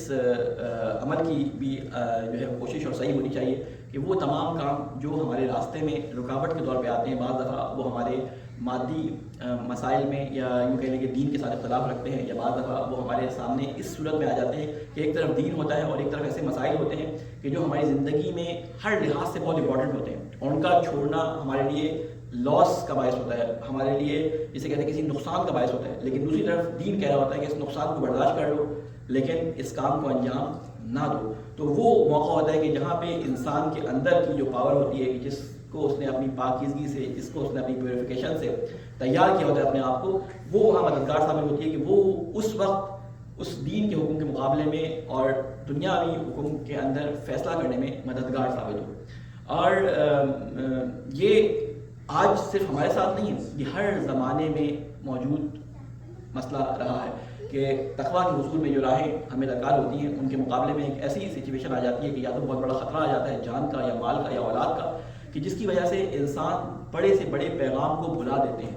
عمل کی بھی جو ہے کوشش اور صحیح ہونی چاہیے کہ وہ تمام کام جو ہمارے راستے میں رکاوٹ کے طور پہ آتے ہیں، بعض دفعہ وہ ہمارے مادی مسائل میں یا یوں کہہ لیں کہ دین کے ساتھ اختلاف رکھتے ہیں، یا بعض دفعہ وہ ہمارے سامنے اس صورت میں آ جاتے ہیں کہ ایک طرف دین ہوتا ہے اور ایک طرف ایسے مسائل ہوتے ہیں کہ جو ہماری زندگی میں ہر لحاظ سے بہت امپورٹنٹ ہوتے ہیں اور ان کا چھوڑنا ہمارے لیے لاس کا باعث ہوتا ہے، ہمارے لیے جسے کہتے ہیں کسی نقصان کا باعث ہوتا ہے. لیکن دوسری طرف دین کہہ رہا ہوتا ہے کہ اس نقصان کو برداشت کر لو لیکن اس کام کو انجام نہ دو. تو وہ موقع ہوتا ہے کہ جہاں پہ انسان کے اندر کی جو پاور ہوتی ہے کہ جس کو اس نے اپنی پاکیزگی سے، جس کو اس نے اپنی پیوریفیکیشن سے تیار کیا ہوتا ہے اپنے آپ کو، وہ وہاں مددگار ثابت ہوتی ہے کہ وہ اس وقت اس دین کے حکم کے مقابلے میں اور دنیاوی حکم کے اندر فیصلہ کرنے میں مددگار ثابت ہو. اور یہ آج صرف ہمارے ساتھ نہیں ہے، یہ ہر زمانے میں موجود مسئلہ رہا ہے کہ تقویٰ کے حصول میں جو راہیں ہمیں درکار ہوتی ہیں ان کے مقابلے میں ایک ایسی سچویشن آ جاتی ہے کہ یا تو بہت بڑا خطرہ آ جاتا ہے جان کا یا مال کا یا اولاد کا، کہ جس کی وجہ سے انسان بڑے سے بڑے پیغام کو بھلا دیتے ہیں.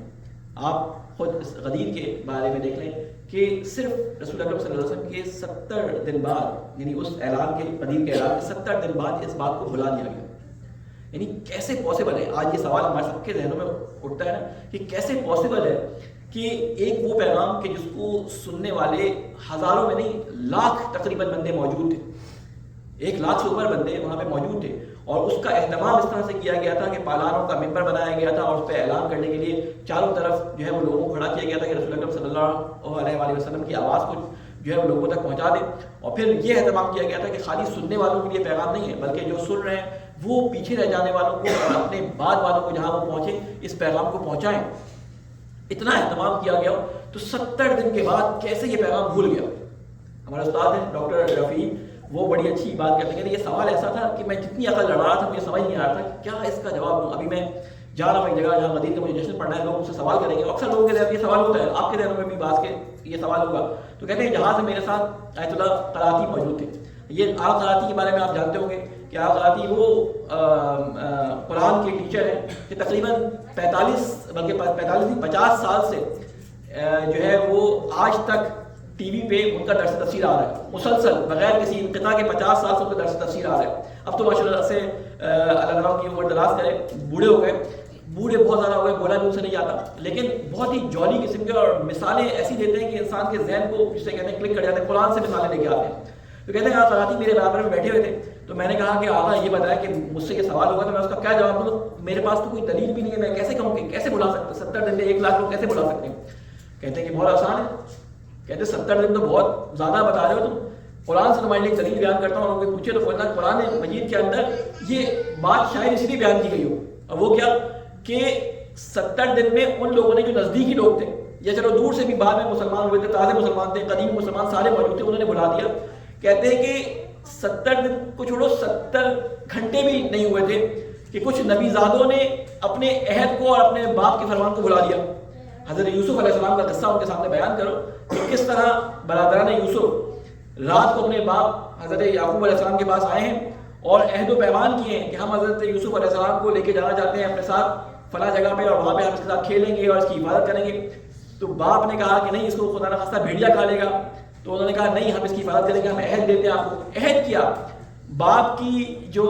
آپ خود اس غدیر کے بارے میں دیکھ لیں کہ صرف رسول اللہ صلی اللہ علیہ وسلم کے 70 دن بعد، یعنی اس اعلان کے غدیر کے اعلان کے 70 دن بعد اس بات کو بھلا دیا گیا. یعنی کیسے پاسبل ہے؟ آج یہ سوال ہمارے سب کے ذہنوں میں اٹھتا ہے نا کہ کیسے پاسبل ہے کہ ایک وہ پیغام کہ جس کو سننے والے ہزاروں میں نہیں لاکھ تقریباً بندے موجود تھے، 1 لاکھ سے اوپر بندے وہاں پہ موجود تھے، اور اس کا اہتمام اس طرح سے کیا گیا تھا کہ پالانوں کا ممبر بنایا گیا تھا اور اس پہ اعلان کرنے کے لیے چاروں طرف جو ہے وہ لوگوں کو کھڑا کیا گیا تھا کہ رسول اللہ صلی اللہ علیہ وآلہ وسلم کی آواز کو جو ہے وہ لوگوں تک پہنچا دیں. اور پھر یہ اہتمام کیا گیا تھا کہ خالی سننے والوں کے لیے پیغام نہیں ہے بلکہ جو سن رہے ہیں وہ پیچھے رہ جانے والوں کو اور اپنے بعد والوں کو جہاں وہ پہنچے اس پیغام کو پہنچائیں. اتنا اہتمام کیا گیا تو 70 دن کے بعد کیسے یہ پیغام بھول گیا؟ ہمارے استاد ہیں ڈاکٹر رفیع، وہ بڑی اچھی بات کرتے ہیں کہ یہ سوال ایسا تھا کہ میں جتنی عقل لڑا رہا تھا مجھے سمجھ نہیں آ رہا تھا کیا اس کا جواب دوں. ابھی میں جا رہا ہوں ایک جگہ جہاں غدیر کا مجھے جشن پڑھنا ہے، لوگ مجھ سے سوال کریں گے، اکثر لوگوں کے ذہن میں یہ سوال ہوتا ہے، آپ کے ذہنوں میں بھی بعض کے یہ سوال ہوگا. تو کہتے ہیں جہاں سے میرے ساتھ آیت اللہ قراتی موجود تھے. یہ آغا قراتی کے بارے میں آپ جانتے ہوں گے کہ آغا قراتی وہ قرآن کے ٹیچر ہیں کہ تقریباً 50 سال سے جو ہے وہ آج تک ٹی وی پہ ان کا درس تفسیر آ رہا ہے مسلسل بغیر کسی انقطاع کے. 50 سال سے ان کا درس تفسیر آ رہا ہے. اب تو ماشاء اللہ سے اللہ تعالیٰ کی عمر دراز کرے، بوڑھے ہو گئے، بوڑھے بہت زیادہ ہو گئے، بولا بھی ان سے نہیں جاتا، لیکن بہت ہی جولی قسم کے اور مثالیں ایسی دیتے ہیں کہ انسان کے ذہن کو جسے کہتے ہیں کلک کر جاتے ہیں. قرآن سے مثالیں لے کے آتے ہیں. تو کہتے ہیں آپ قراتی میرے برابر میں بیٹھے ہوئے تھے تو میں نے کہا کہ آقا یہ بتایا کہ مجھ سے یہ سوال ہوگا تو میں اس کا کیا جواب دوں؟ میرے پاس تو کوئی دلیل بھی نہیں ہے، میں کیسے کہوں کہ کیسے بلا سکتے 70 دن میں 1 لاکھ لوگ کیسے بلا سکتے ہیں؟ کہتے ہیں کہ بہت آسان ہے، کہتے 70 دن تو بہت زیادہ بتا رہے ہو تم، قرآن سے تمہارے لیے دلیل بیان کرتا ہوں، اور کوئی پوچھے تو بولنا قرآن مجید کے اندر یہ بات شاید اس لیے بیان کی گئی ہو، اور وہ کیا کہ 70 دن میں ان لوگوں نے جو نزدیکی لوگ تھے یا چلو دور سے بھی بعد میں مسلمان ہوئے تھے، تازے مسلمان تھے، قدیم مسلمان سارے موجود تھے، انہوں نے بلا دیا. کہتے ہیں کہ 70 دن کو چھوڑو 70 گھنٹے بھی نہیں ہوئے تھے کہ کچھ نبی زادوں نے اپنے عہد کو اور اپنے باپ کے فرمان کو بلا دیا. حضرت یوسف علیہ السلام کا قصہ ان کے سامنے بیان کرو کہ کس طرح برادران یوسف رات کو اپنے باپ حضرت یعقوب علیہ السلام کے پاس آئے ہیں اور عہد و پیمان کیے ہیں کہ ہم حضرت یوسف علیہ السلام کو لے کے جانا چاہتے ہیں اپنے ساتھ فلاں جگہ پہ، اور وہاں پہ ہم اس کے ساتھ کھیلیں گے اور اس کی حفاظت کریں گے. تو باپ نے کہا کہ نہیں، اس کو خدا نخواستہ بھیڑیا کھا لے گا. تو انہوں نے کہا نہیں، ہم اس کی حفاظت کریں گے، ہم عہد دیتے ہیں آپ کو. عہد کیا؟ باپ کی جو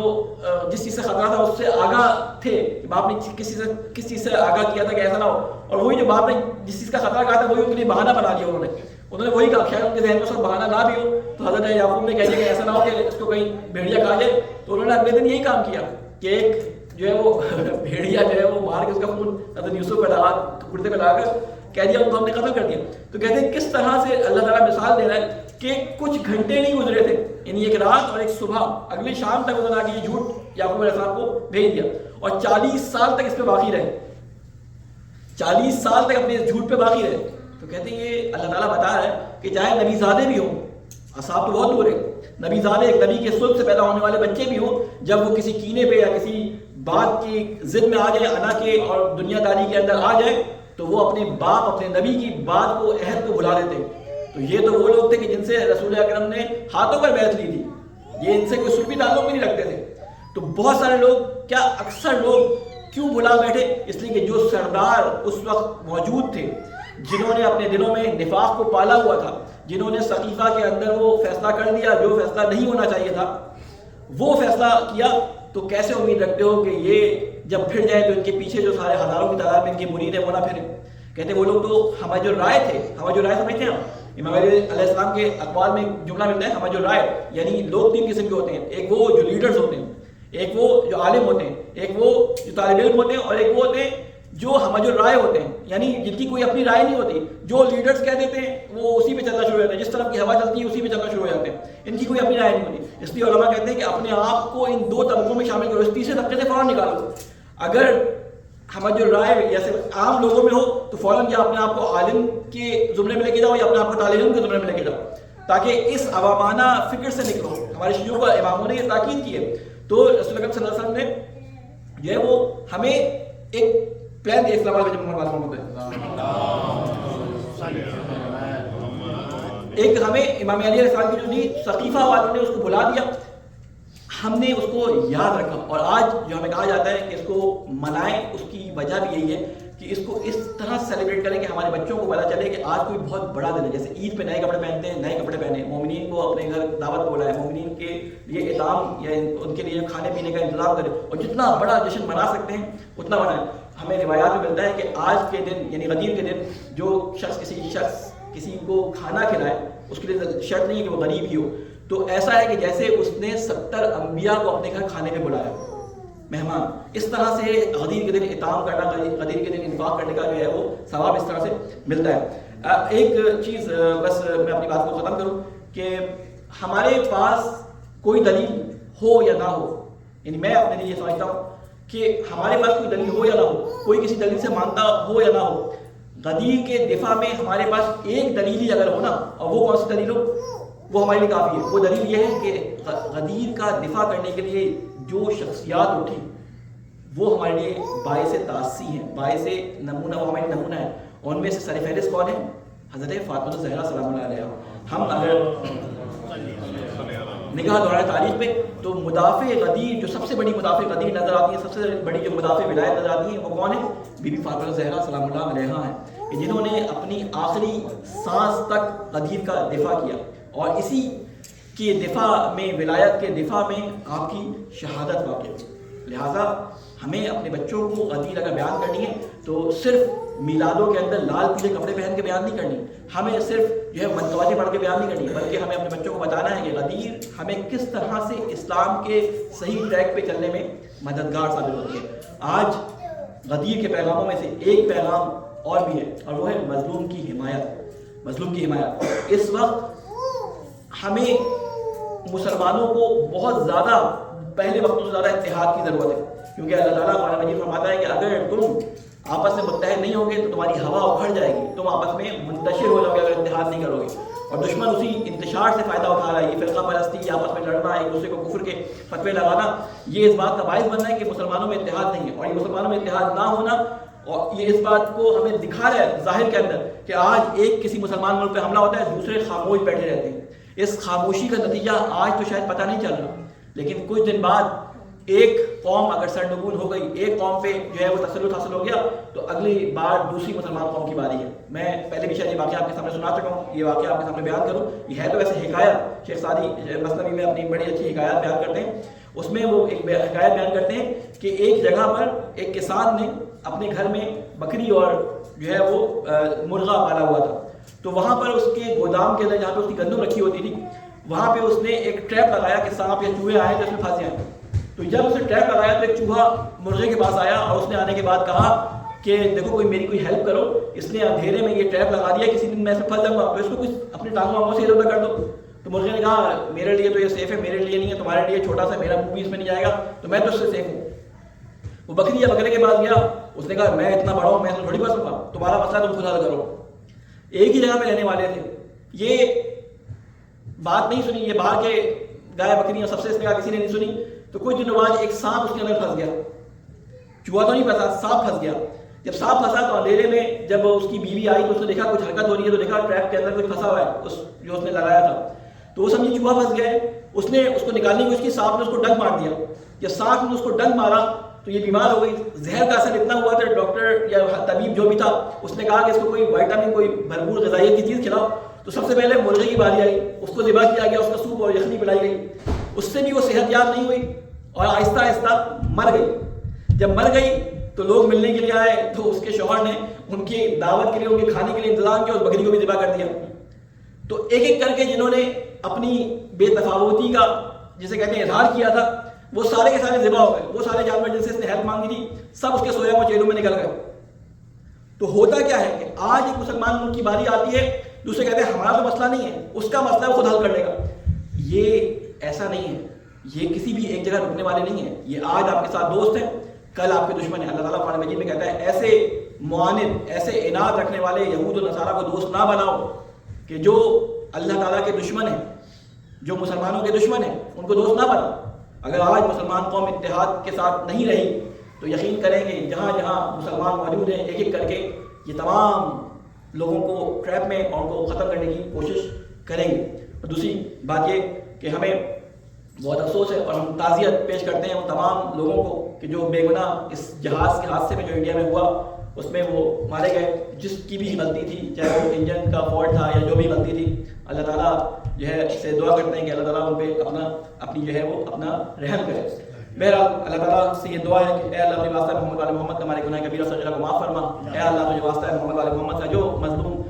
جس چیز سے خطرہ تھا اس سے آگاہ تھے، باپ نے کس چیز سے آگاہ کیا تھا کہ ایسا نہ ہو، اور وہی جو باپ نے جس چیز کا خطرہ کہا تھا وہی ان کے لیے بہانہ بنا دیا. انہوں نے وہی کہا، خیر ان کے ذہن میں سب بہانہ نہ بھی ہو تو حضرت یعقوب نے کہا کہ ایسا نہ ہو کہ اس کو کہیں بھیڑیا کھا جائے. تو انہوں نے اگلے دن یہی کام کیا کہ ایک جو ہے وہ بھیڑیا جو ہے وہ مار کے اس کا خون حضرت یوسف کا کرتے پہ لگا کر کہہ دیا ان کو ہم نے قتل کر دیا. تو کہتے ہیں کس طرح سے اللہ تعالیٰ مثال دے رہا ہے کہ کچھ گھنٹے نہیں گزرے تھے، یعنی ایک رات اور ایک صبح، اگلی شام تک انہوں نے یہ جھوٹ یعقوب علیہ السلام کو بھیج دیا، اور 40 سال تک اس پہ باقی رہے، 40 سال تک اپنے اس جھوٹ پہ باقی رہے. تو کہتے ہیں یہ اللہ تعالیٰ بتا رہا ہے کہ چاہے نبی زادے بھی ہوں، اصحاب تو بہت دور ہے، نبی زادے ایک نبی کے صلب سے پیدا ہونے والے بچے بھی ہوں، جب وہ کسی کینے پہ یا کسی بات کی ضد میں آ جائے، انا کے اور دنیا داری کے اندر آ جائے، تو وہ اپنے باپ اپنے نبی کی بات کو عہد کو بھلا دیتے. تو یہ تو وہ لوگ تھے کہ جن سے رسول اکرم نے ہاتھوں پر بیعت لی تھی، یہ ان سے کوئی سلبی تعلق بھی نہیں رکھتے تھے. تو بہت سارے لوگ، کیا اکثر لوگ کیوں بھلا بیٹھے؟ اس لیے کہ جو سردار اس وقت موجود تھے، جنہوں نے اپنے دلوں میں نفاق کو پالا ہوا تھا، جنہوں نے سقیفہ کے اندر وہ فیصلہ کر دیا جو فیصلہ نہیں ہونا چاہیے تھا، وہ فیصلہ کیا، تو کیسے امید رکھتے ہو کہ یہ جب پھر جائے تو ان کے پیچھے جو سارے ہزاروں کی تعداد میں ان کے مرید ہیں وہ نہ پھریں؟ کہتے وہ لوگ تو ہمارے جو رائے تھے، ہمارے جو رائے سمجھتے ہیں امام علیہ السلام کے اقوال میں جملہ ملتا ہے ہمارے جو رائے، یعنی لوگ 3 قسم کے ہوتے ہیں، ایک وہ جو لیڈرز ہوتے ہیں، ایک وہ جو عالم ہوتے ہیں، ایک وہ جو طالب علم ہوتے ہیں، اور ایک وہ ہوتے ہیں جو ہمارے جو رائے ہوتے ہیں، یعنی جن کی کوئی اپنی رائے نہیں ہوتی. جو لیڈرز کہہ دیتے ہیں وہ اسی پہ چلنا شروع ہو جاتے ہیں، جس طرف کی ہوا چلتی ہے اسی پہ چلنا شروع ہو جاتے ہیں، ان کی کوئی اپنی رائے نہیں ہوتی. اس لیے علماء کہتے ہیں کہ اپنے آپ کو ان 2 طبقوں میں شامل کرو، اس تیسرے طبقے سے فوراً نکالو. اگر ہماری جو رائے جیسے عام لوگوں میں ہو تو فوراً یا اپنے آپ کو عالم کے زمرے میں لے کے جاؤ یا اپنے آپ کو طالب علم کے زمرے میں لے کے جاؤ، تاکہ اس عوامانہ فکر سے نکلو. ہمارے شیوخ و اماموں نے یہ تاکید کی ہے. تو رسول اکرم صلی اللہ علیہ وسلم نے جو ہے وہ ہمیں ایک پلان دیا. اسلام علیہ محمد ایک ہمیں امام علیہ السلام کی جو دی سقیفہ والوں نے اس کو بلا دیا، ہم نے اس کو یاد رکھا، اور آج جو ہمیں کہا جاتا ہے کہ اس کو منائیں، اس کی وجہ بھی یہی ہے کہ اس کو اس طرح سیلیبریٹ کریں کہ ہمارے بچوں کو پتا چلے کہ آج کوئی بہت بڑا دن ہے. جیسے عید پہ نئے کپڑے پہنتے ہیں، نئے کپڑے پہنے، مومنین کو اپنے گھر دعوت بولا ہے، مومنین کے لیے اطعام یا ان کے لیے کھانے پینے کا انتظام کرے، اور جتنا بڑا جشن منا سکتے ہیں اتنا منائیں. ہمیں روایات میں ملتا ہے کہ آج کے دن یعنی غدیر کے دن جو شخص کسی کو کھانا کھلائے، اس کے لیے شرط نہیں ہے کہ وہ غریب ہی ہو، تو ایسا ہے کہ جیسے اس نے 70 انبیاء کو اپنے گھر کھانے پہ بلایا، مہمان. اس طرح سے غدیر کے دن اطعام کرنا، غدیر کے دن انفاق کرنے کا جو ہے وہ ثواب اس طرح سے ملتا ہے. ایک چیز بس میں اپنی بات کو ختم کروں کہ ہمارے پاس کوئی دلیل ہو یا نہ ہو، یعنی میں اپنے لیے سمجھتا ہوں کہ ہمارے پاس کوئی دلیل ہو یا نہ ہو، کوئی کسی دلیل سے مانتا ہو یا نہ ہو، غدیر کے دفاع میں ہمارے پاس ایک دلیل ہی اگر ہو نا، اور وہ کون سی دلیل ہو، وہ ہمارے لیے کافی ہے. وہ دلیل یہ ہے کہ غدیر کا دفاع کرنے کے لیے جو شخصیات اٹھی وہ ہمارے لیے باعث تاسی ہیں، باعث نمونہ، وہ ہمارے نمونہ ہیں. اور ان میں سے سر فہرست کون ہے؟ حضرت فاطمہ الزہرا سلام اللہ علیہا. ہم اگر نگاہ دوڑائے تاریخ میں تو مدافع غدیر، جو سب سے بڑی مدافع غدیر نظر آتی ہے، سب سے بڑی جو مدافع ولایت نظر آتی ہے، وہ کون ہے؟ بی بی فاطمہ الزہرا سلام اللہ علیہا ہیں، جنہوں نے اپنی آخری سانس تک غدیر کا دفاع کیا، اور اسی کے دفاع میں، ولایت کے دفاع میں آپ کی شہادت واقع. لہٰذا ہمیں اپنے بچوں کو غدیر اگر بیان کرنی ہے تو تو صرف میلادوں کے اندر لال پیلے کپڑے پہن کے بیان نہیں کرنی، ہمیں صرف جو ہے منقواتیں پڑھ کے بیان نہیں کرنی، بلکہ ہمیں اپنے بچوں کو بتانا ہے کہ غدیر ہمیں کس طرح سے اسلام کے صحیح ٹریک پہ چلنے میں مددگار ثابت ہوتی ہے۔ آج غدیر کے پیغاموں میں سے ایک پیغام اور بھی ہے، اور وہ ہے مظلوم کی حمایت، مظلوم کی حمایت۔ اس وقت ہمیں مسلمانوں کو بہت زیادہ پہلے وقتوں سے زیادہ اتحاد کی ضرورت ہے، کیونکہ اللہ تعالیٰ قرآن مجید فرماتا ہے کہ اگر تم آپس میں متحد نہیں ہوگے تو تمہاری ہوا اکھڑ جائے گی، تم آپس میں منتشر ہو جاؤ گے اگر اتحاد نہیں کرو گے، اور دشمن اسی انتشار سے فائدہ اٹھا رہا ہے۔ یہ فرقہ پرستی، آپس میں لڑنا، ایک دوسرے کو کفر کے فتوے لگانا، یہ اس بات کا باعث بن رہا ہے کہ مسلمانوں میں اتحاد نہیں ہے، اور یہ مسلمانوں میں اتحاد نہ ہونا، اور یہ اس بات کو ہمیں دکھا رہا ہے ظاہر کے اندر کہ آج ایک کسی مسلمان ملک پہ حملہ ہوتا ہے، دوسرے خاموش بیٹھے رہتے ہیں۔ اس خاموشی کا نتیجہ آج تو شاید پتہ نہیں چل رہا، لیکن کچھ دن بعد ایک قوم اگر سرنگون ہو گئی، ایک قوم پہ جو ہے وہ تسلط حاصل ہو گیا، تو اگلی بار دوسری مسلمان قوم کی باری ہے۔ میں پہلے بھی شاید یہ واقعہ آپ کے سامنے سنا چکا ہوں، یہ واقعہ آپ کے سامنے بیان کروں۔ یہ ہے تو ویسے حکایت، شیخ سعدی مثنوی میں اپنی بڑی اچھی حکایات بیان کرتے ہیں، اس میں وہ ایک حکایت بیان کرتے ہیں کہ ایک جگہ پر ایک کسان نے اپنے گھر میں بکری اور جو ہے وہ مرغا پالا ہوا تھا، تو وہاں پر اس کے گودام کے اندر جہاں پہ اس کی گندم رکھی ہوتی تھی، وہاں پہ اس نے ایک ٹریپ لگایا کہ سانپ یا چوہے آئے تو اس میں پھنس جائیں۔ تو جب اس نے ٹریپ لگایا تو ایک چوہا مرغے کے پاس آیا، اور اس نے آنے کے بعد کہا کہ دیکھو کوئی میری کوئی ہیلپ کرو، اس نے اندھیرے میں یہ ٹریپ لگا دیا، کسی دن میں اس میں پھنس جاؤں گا، تو اس کو کچھ اپنی ٹانگوں وانگوں سے ادھر ادھر کر دو۔ تو مرغے نے کہا میرے لیے تو یہ سیف ہے، میرے لیے نہیں ہے، تمہارے لیے چھوٹا سا، میرا منہ بھی اس میں نہیں جائے گا، تو میں تو اس سے سیف ہوں۔ وہ بکری یا بکرے کے پاس گیا، اس نے کہا میں اتنا بڑا ہوں، میں تھوڑی پھنسوں گا، تمہارا مسئلہ تم خود حل کرو۔ ایک ہی جگہ میں رہنے والے تھے، یہ بات نہیں سنی، یہ باہر کے گائے بکریاں سب سے اس نے کہا کسی نے نہیں سنی۔ تو کچھ دنوں بعد ایک سانپ اس کے اندر پھنس گیا، چوہا تو نہیں پھنسا، سانپ پھنس گیا۔ جب سانپ پھنسا تو اندھیرے میں جب اس کی بیوی آئی تو اس نے دیکھا کچھ حرکت ہو رہی ہے، تو دیکھا ٹریپ کے اندر کچھ پھنسا ہوا ہے جو اس نے لگایا تھا، تو وہ سمجھی چوہا پھنس گیا ہے۔ اس نے اس کو نکالنے کی کوشش کی، سانپ نے اس کو ڈنک مار دیا۔ جب سانپ نے اس کو ڈنک مارا تو یہ بیمار ہو گئی، زہر کا اثر اتنا ہوا تھا، ڈاکٹر یا طبیب جو بھی تھا اس نے کہا کہ اس کو کوئی وائٹامن، کوئی بھرپور غذائیت کی چیز کھلاؤ۔ تو سب سے پہلے مرغے کی باری آئی، اس کو ذبح کیا گیا، اس کا سوپ اور یخنی پلائی گئی، اس سے بھی وہ صحت یاب نہیں ہوئی اور آہستہ آہستہ مر گئی۔ جب مر گئی تو لوگ ملنے کے لیے آئے، تو اس کے شوہر نے ان کی دعوت کے لیے، ان کے کھانے کے لیے انتظام کیا، اس بکری کو بھی ذبح کر دیا۔ تو ایک ایک کر کے جنہوں نے اپنی بے تفاوتی کا جسے کہتے ہیں اظہار کیا تھا، وہ سارے کے سارے ذبح ہو گئے۔ وہ سارے جانور جن سے اس نے ہیلپ مانگی تھی سب اس کے سویا ہوا چیلوں میں نکل گئے۔ تو ہوتا کیا ہے کہ آج ایک مسلمان ملک کی باری آتی ہے، دوسرے کہتے ہیں ہمارا تو مسئلہ نہیں ہے، اس کا مسئلہ خود حل کر لے گا۔ یہ ایسا نہیں ہے، یہ کسی بھی ایک جگہ رکنے والے نہیں ہیں۔ یہ آج آپ کے ساتھ دوست ہیں، کل آپ کے دشمن ہیں۔ اللہ تعالیٰ قرآن مجید میں کہتا ہے ایسے معاند، ایسے عناد رکھنے والے یہود و نصارہ کو دوست نہ بناؤ کہ جو اللہ تعالیٰ کے دشمن ہیں، جو مسلمانوں کے دشمن ہیں، ان کو دوست نہ بناؤ۔ اگر آج مسلمان قوم اتحاد کے ساتھ نہیں رہی تو یقین کریں گے جہاں جہاں مسلمان موجود ہیں، ایک ایک کر کے یہ تمام لوگوں کو ٹریپ میں اور ان کو ختم کرنے کی کوشش کریں گے۔ اور دوسری بات یہ کہ ہمیں بہت افسوس ہے اور ہم تعزیت پیش کرتے ہیں ان تمام لوگوں کو کہ جو بے گناہ اس جہاز کے حادثے میں جو انڈیا میں ہوا اس میں وہ مارے گئے، جس کی بھی غلطی تھی، چاہے وہ انجن کا فالٹ تھا یا جو بھی غلطی تھی، اللہ تعالیٰ جو ہے اس سے دعا کرتے ہیں کہ اللہ تعالیٰ ان پہ اپنی جو ہے وہ اپنا رحم کرے۔ بہرحال اللہ تعالیٰ سے یہ دعا ہے کہ اے اللہ تجھے واسطہ ہے محمد والے محمد کا ہمارے گناہ کبیرہ صغیرہ کو معاف فرما۔ اے اللہ تجھے واسطہ ہے محمد والے محمد کا جو مظلوم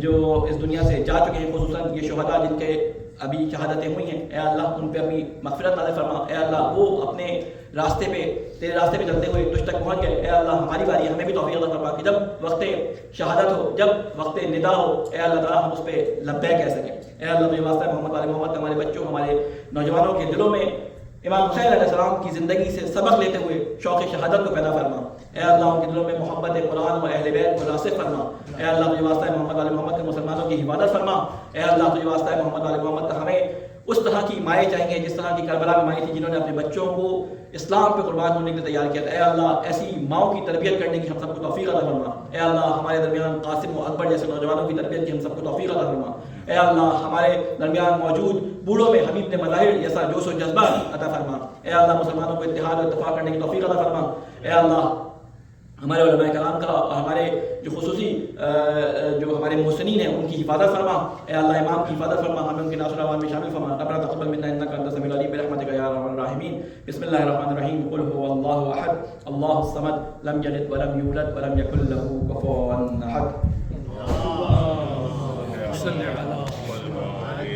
جو اس دنیا سے جا چکے ہیں، خصوصاً یہ شہداء جن کے ابھی شہادتیں ہوئی ہیں، اے اللہ ان پہ اپنی مغفرت نازل فرما۔ اے اللہ وہ اپنے راستے پہ تیرے راستے پہ چلتے ہوئے تجھ تک پہنچ گئے، اے اللہ ہماری باری ہمیں بھی توفیق عطا فرما کہ جب وقت شہادت ہو، جب وقت ندا ہو، اے اللہ تعالیٰ ہم اس پہ لبیک کہہ سکیں۔ اے اللہ تجھے واسطہ ہے محمد والے محمد کا ہمارے بچوں، ہمارے نوجوانوں کے دلوں میں امام حسین علیہ السلام کی زندگی سے سبق لیتے ہوئے شوق شہادت کو پیدا فرما۔ اے اللہ ان کے دلوں میں محبت قرآن و اہل بیت کو راسخ فرما۔ اے اللہ تجھے واسطہ ہے محمد والے محمد کے مسلمانوں کی حفاظت فرما۔ اے اللہ تجھے واسطہ ہے محمد والے محمد کا ہمیں اس طرح کی مائیں چاہیے جس طرح کی کربلا میں مائیں تھی جنہوں نے اپنے بچوں کو اسلام پہ قربان ہونے کے لیے تیار کیا تھا۔ اے اللہ ایسی ماؤں کی تربیت کرنے کی ہم سب کو توفیق عطا فرما۔ اے اللہ ہمارے درمیان قاسم و اکبر جیسے نوجوانوں کی تربیت کی ہم سب کو توفیق عطا فرما۔ اے اللہ ہمارے درمیان موجود بوڑھوں میں حبیب نے مظاہر جیسا جوش و جذبہ عطا فرما۔ اے اللہ مسلمانوں کو اتحاد و اتفاق کرنے کی توفیق عطا فرما۔ اے اللہ ہمارے علماء کرام کا اور ہمارے جو خصوصی جو ہمارے محسنین ہیں ان کی حفاظت فرما۔ اے اللہ امام کی حفاظت فرما، ہمیں ان کے ناصر اعوان میں شامل فرما۔ ربنا تقبل منا انک انت السمیع العلیم برحمتک یا ارحم الراحمین۔ الراحمين. بسم الله الرحمن الرحيم. قل هو الله أحد الله الصمد لم يلد ولم يولد ولم يكن له كفوا أحد. صل على